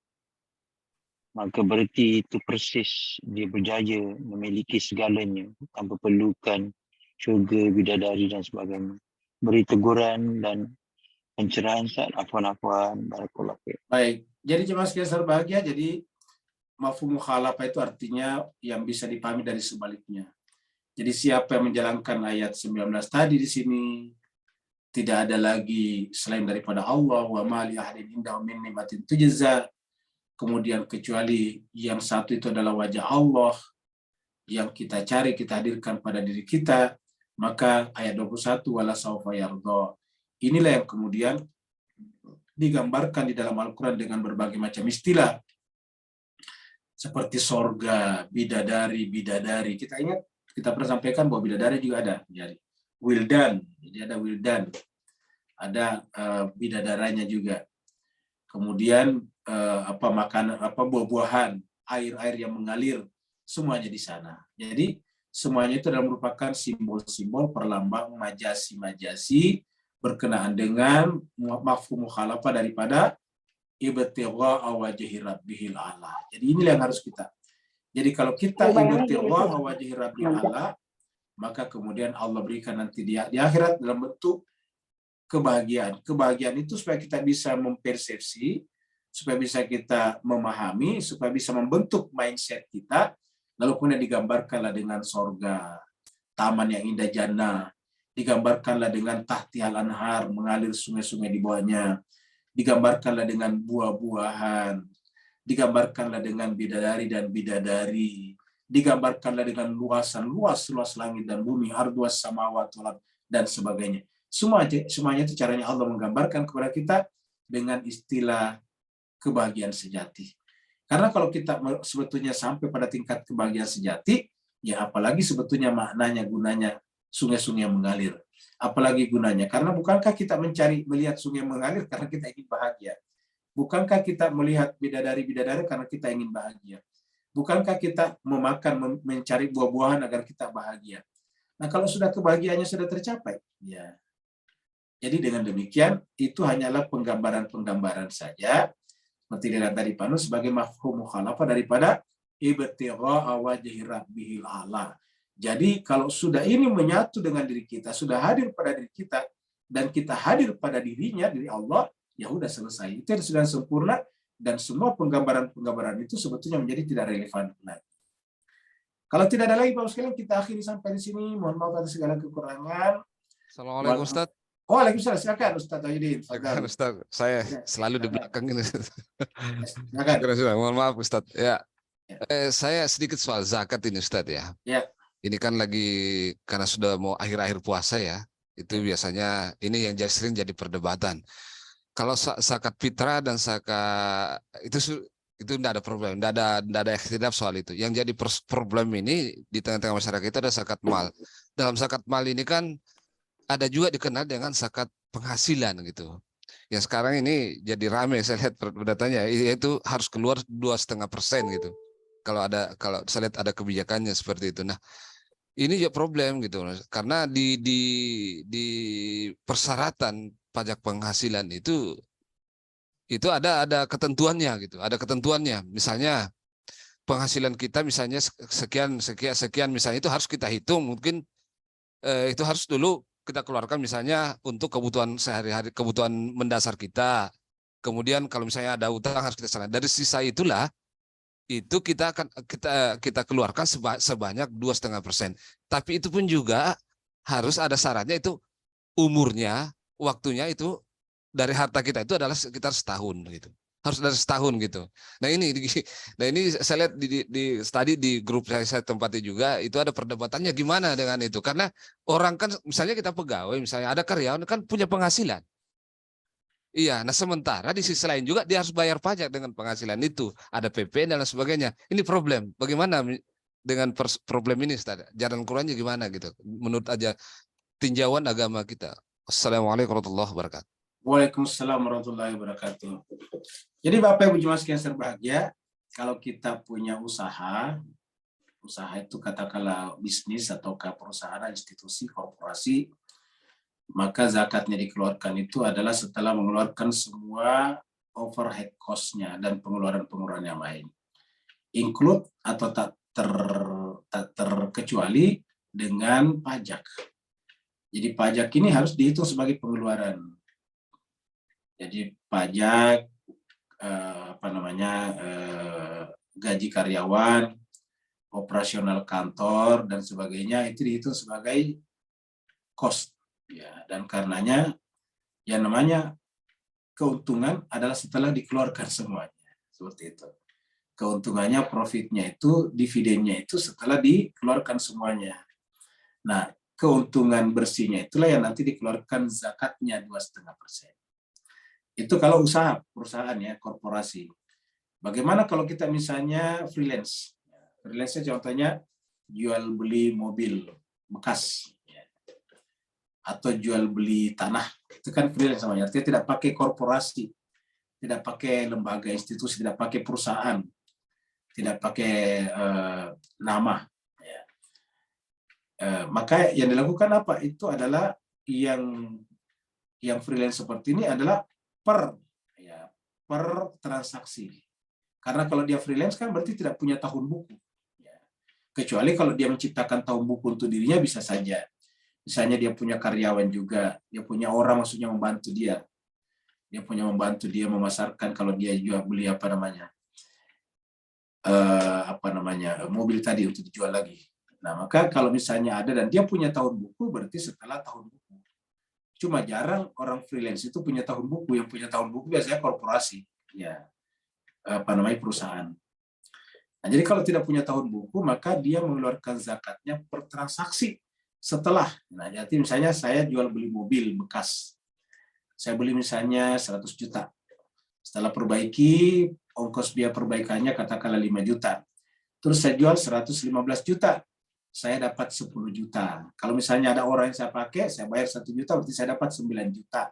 maka berarti itu persis dia berjaya memiliki segalanya tanpa perlukan syurga, bidadari dan sebagainya. Beri teguran dan pencerahan Ustaz. Afwan. Barakallahu fiik. Baik, jadi jemaah sekalian berbahagia, jadi mafhum mukhalafah itu artinya yang bisa dipahami dari sebaliknya. Jadi siapa yang menjalankan ayat 19 tadi di sini, tidak ada lagi selain daripada Allah, wa ma li ahadin indahu min ni'matin tujza, kemudian kecuali yang satu itu adalah wajah Allah yang kita cari, kita hadirkan pada diri kita, maka ayat 21 wala saufa yardha. Inilah yang kemudian digambarkan di dalam Al-Quran dengan berbagai macam istilah seperti sorga, bidadari. Kita ingat, kita pernah sampaikan bahwa bidadari juga ada. Jadi wildan, jadi ada wildan, ada bidadaranya juga. Kemudian makanan, buah-buahan, air-air yang mengalir, semuanya di sana. Jadi semuanya itu adalah merupakan simbol-simbol perlambang majasi berkenaan dengan mafhum mukhalafah daripada ibtigha wajhi rabbihil a'la. Jadi inilah yang harus kita. Jadi kalau kita ibtigha wajhi rabbihil a'la, maka kemudian Allah berikan nanti di akhirat dalam bentuk kebahagiaan. Kebahagiaan itu supaya kita bisa mempersepsi, supaya bisa kita memahami, supaya bisa membentuk mindset kita, lalu kemudian digambarkanlah dengan sorga, taman yang indah jannah, digambarkanlah dengan tahtihal anhar, mengalir sungai-sungai di bawahnya, digambarkanlah dengan buah-buahan, digambarkanlah dengan bidadari dan bidadari, digambarkanlah dengan luas langit dan bumi, arduas samawati wal ardh, dan sebagainya. Semuanya itu caranya Allah menggambarkan kepada kita dengan istilah kebahagiaan sejati. Karena kalau kita sebetulnya sampai pada tingkat kebahagiaan sejati, ya apalagi sebetulnya maknanya, gunanya sungai-sungai mengalir. Apalagi gunanya? Karena bukankah kita melihat sungai mengalir karena kita ingin bahagia? Bukankah kita melihat bidadari-bidadari karena kita ingin bahagia? Bukankah kita mencari buah-buahan agar kita bahagia? Nah, kalau sudah kebahagiaannya sudah tercapai, ya. Jadi dengan demikian, itu hanyalah penggambaran-penggambaran saja, seperti dilihat tadi Panu, sebagai mafhum mukhalafah daripada ibtigha wajhi rabbihil a'la. Jadi kalau sudah ini menyatu dengan diri kita, sudah hadir pada diri kita, dan kita hadir pada dirinya, diri Allah, ya udah selesai. Itu sudah sempurna, dan semua penggambaran-penggambaran itu sebetulnya menjadi tidak relevan lagi. Kalau tidak ada lagi, Bapak sekalian, kita akhiri sampai di sini. Mohon maaf atas segala kekurangan. Assalamualaikum Ustaz. Waalaikumsalam, silakan Ustaz Tauhidin. Silakan Ustaz. Saya selalu di belakang ini. Silakan. Mohon maaf Ustaz. Ya. Saya sedikit soal zakat ini Ustaz ya. Ya. Ini kan lagi karena sudah mau akhir-akhir puasa ya. Itu biasanya ini yang sering jadi perdebatan. Kalau zakat fitrah dan zakat itu tidak ada problem, tidak ada ikhtilaf soal itu. Yang jadi problem ini di tengah-tengah masyarakat itu ada zakat mal. Dalam zakat mal ini kan ada juga dikenal dengan zakat penghasilan gitu. Yang sekarang ini jadi rame saya lihat datanya, yaitu harus keluar 2,5% gitu. Kalau saya lihat ada kebijakannya seperti itu. Nah, ini juga problem gitu, karena di persyaratan pajak penghasilan itu ada ketentuannya gitu, ada ketentuannya. Misalnya penghasilan kita misalnya sekian misalnya itu harus kita hitung, mungkin itu harus dulu kita keluarkan misalnya untuk kebutuhan sehari-hari, kebutuhan mendasar kita. Kemudian kalau misalnya ada utang harus kita sana. Dari sisa itulah itu kita keluarkan sebanyak 2,5%. Tapi itu pun juga harus ada syaratnya, itu umurnya, waktunya itu dari harta kita itu adalah sekitar setahun gitu. Harus dari setahun gitu. Nah ini saya lihat tadi di grup saya tempati juga itu ada perdebatannya gimana dengan itu, karena orang kan misalnya kita pegawai, misalnya ada karyawan kan punya penghasilan. Iya, nah sementara di sisi lain juga dia harus bayar pajak dengan penghasilan itu, ada PP dan lain sebagainya. Ini problem. Bagaimana dengan problem ini Ustaz? Jalan keluarnya gimana gitu? Menurut aja tinjauan agama kita. Assalamualaikum warahmatullahi wabarakatuh. Waalaikumsalam warahmatullahi wabarakatuh. Jadi Bapak Ibu jemaah sekalian berbahagia, kalau kita punya usaha itu katakanlah bisnis atau perusahaan, institusi, korporasi, maka zakatnya dikeluarkan itu adalah setelah mengeluarkan semua overhead cost-nya dan pengeluaran-pengeluaran yang lain. Include atau tak terkecuali dengan pajak. Jadi pajak ini harus dihitung sebagai pengeluaran. Jadi pajak gaji karyawan, operasional kantor dan sebagainya itu dihitung sebagai cost ya, dan karenanya yang namanya keuntungan adalah setelah dikeluarkan semuanya, seperti itu. Keuntungannya, profitnya itu, dividennya itu setelah dikeluarkan semuanya. Nah, keuntungan bersihnya itulah yang nanti dikeluarkan zakatnya 2,5%. Itu kalau usaha, perusahaan ya, korporasi. Bagaimana kalau kita misalnya freelance? Freelance contohnya jual beli mobil bekas ya, atau jual beli tanah. Itu kan freelance namanya. Artinya tidak pakai korporasi, tidak pakai lembaga institusi, tidak pakai perusahaan, tidak pakai nama. Ya. Maka yang dilakukan apa? Itu adalah yang freelance seperti ini adalah per transaksi. Karena kalau dia freelance kan berarti tidak punya tahun buku. Ya. Kecuali kalau dia menciptakan tahun buku untuk dirinya bisa saja. Misalnya dia punya karyawan juga, dia punya orang maksudnya membantu dia. Dia punya membantu dia memasarkan kalau dia jual beli mobil tadi untuk dijual lagi. Nah, maka kalau misalnya ada dan dia punya tahun buku berarti setelah tahun buku. Cuma jarang orang freelance itu punya tahun buku. Yang punya tahun buku biasanya korporasi, ya, perusahaan. Nah, jadi kalau tidak punya tahun buku, maka dia mengeluarkan zakatnya per transaksi setelah. Nah, jadi misalnya saya jual beli mobil bekas. Saya beli misalnya 100 juta. Setelah perbaiki, ongkos biaya perbaikannya katakanlah 5 juta. Terus saya jual 115 juta. Saya dapat 10 juta. Kalau misalnya ada orang yang saya pakai, saya bayar 1 juta, berarti saya dapat 9 juta.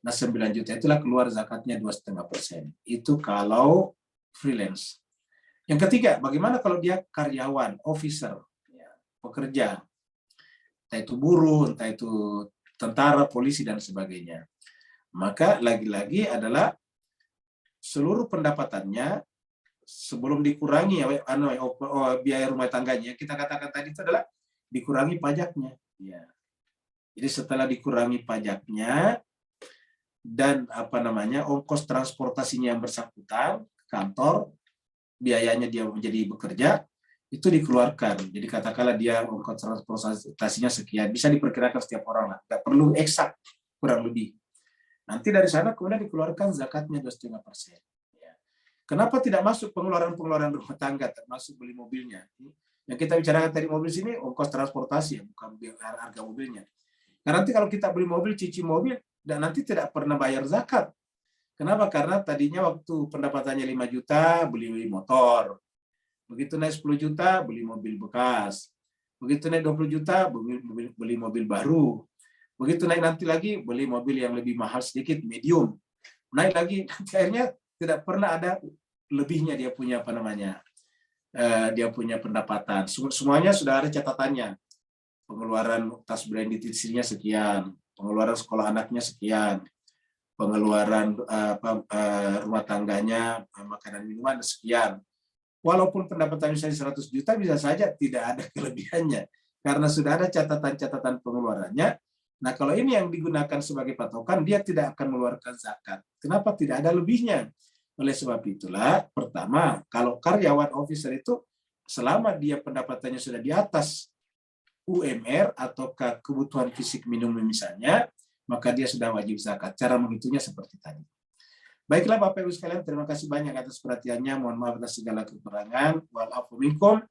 Nah, 9 juta itulah keluar zakatnya 2,5%. Itu kalau freelance. Yang ketiga, bagaimana kalau dia karyawan, officer, ya, pekerja, entah itu buruh, entah itu tentara, polisi, dan sebagainya. Maka lagi-lagi adalah seluruh pendapatannya sebelum dikurangi biaya rumah tangganya, kita katakan tadi itu adalah dikurangi pajaknya. Ya. Jadi setelah dikurangi pajaknya dan ongkos transportasinya yang bersangkutan, kantor, biayanya dia menjadi bekerja, itu dikeluarkan. Jadi katakanlah dia ongkos transportasinya sekian, bisa diperkirakan setiap orang lah, nggak perlu eksak, kurang lebih. Nanti dari sana kemudian dikeluarkan zakatnya 2,5%. Ya. Kenapa tidak masuk pengeluaran rumah tangga, termasuk beli mobilnya? Yang kita bicarakan tadi mobil sini ongkos transportasi, bukan harga mobilnya. Karena nanti kalau kita beli mobil, cici mobil, dan nanti tidak pernah bayar zakat. Kenapa? Karena tadinya waktu pendapatannya 5 juta, beli motor. Begitu naik 10 juta, beli mobil bekas. Begitu naik 20 juta, beli mobil baru. Begitu naik nanti lagi, beli mobil yang lebih mahal sedikit, medium. Naik lagi, akhirnya tidak pernah ada lebihnya dia punya dia punya pendapatan. Semuanya sudah ada catatannya. Pengeluaran tas branded istrinya sekian, pengeluaran sekolah anaknya sekian, pengeluaran rumah tangganya, makanan minuman sekian. Walaupun pendapatan misalnya 100 juta, bisa saja tidak ada kelebihannya. Karena sudah ada catatan-catatan pengeluarannya. Nah, kalau ini yang digunakan sebagai patokan, dia tidak akan mengeluarkan zakat. Kenapa tidak ada lebihnya? Oleh sebab itulah, pertama, kalau karyawan officer itu, selama dia pendapatannya sudah di atas UMR atau kebutuhan fisik minimum misalnya, maka dia sudah wajib zakat. Cara menghitungnya seperti tadi. Baiklah Bapak Ibu sekalian, terima kasih banyak atas perhatiannya. Mohon maaf atas segala kekurangan. Wal-afu minkum.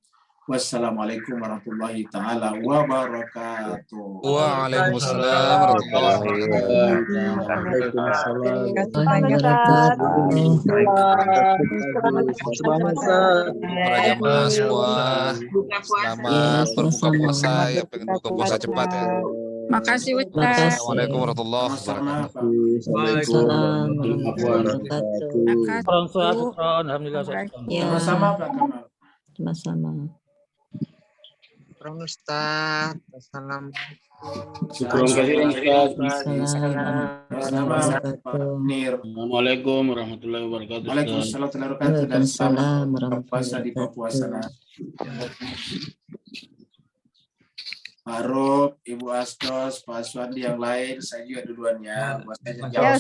Wassalamualaikum warahmatullahi taala wabarakatuh. Waalaikumsalam warahmatullahi para jamaah semua. Selamat berbuka puasa, yang pengen buka puasa cepat ya. Makasih Ustaz. Assalamualaikum warahmatullahi wabarakatuh. Waalaikumsalam warahmatullahi wabarakatuh. Alhamdulillah. Sama-sama Pak Kamal. Sama-sama. Ustaz. Assalamualaikum. Syukur kasihan Ustaz. Sama Pak Nir. Assalamualaikum warahmatullahi wabarakatuh. Ustaz. Waalaikumsalam warahmatullahi wabarakatuh dan selamat berpuasa di Papua sana. Pak Rup, Ibu Astos, Pak Aswandi yang lain, saya juga duluan ya. Buat saya Ya, jawab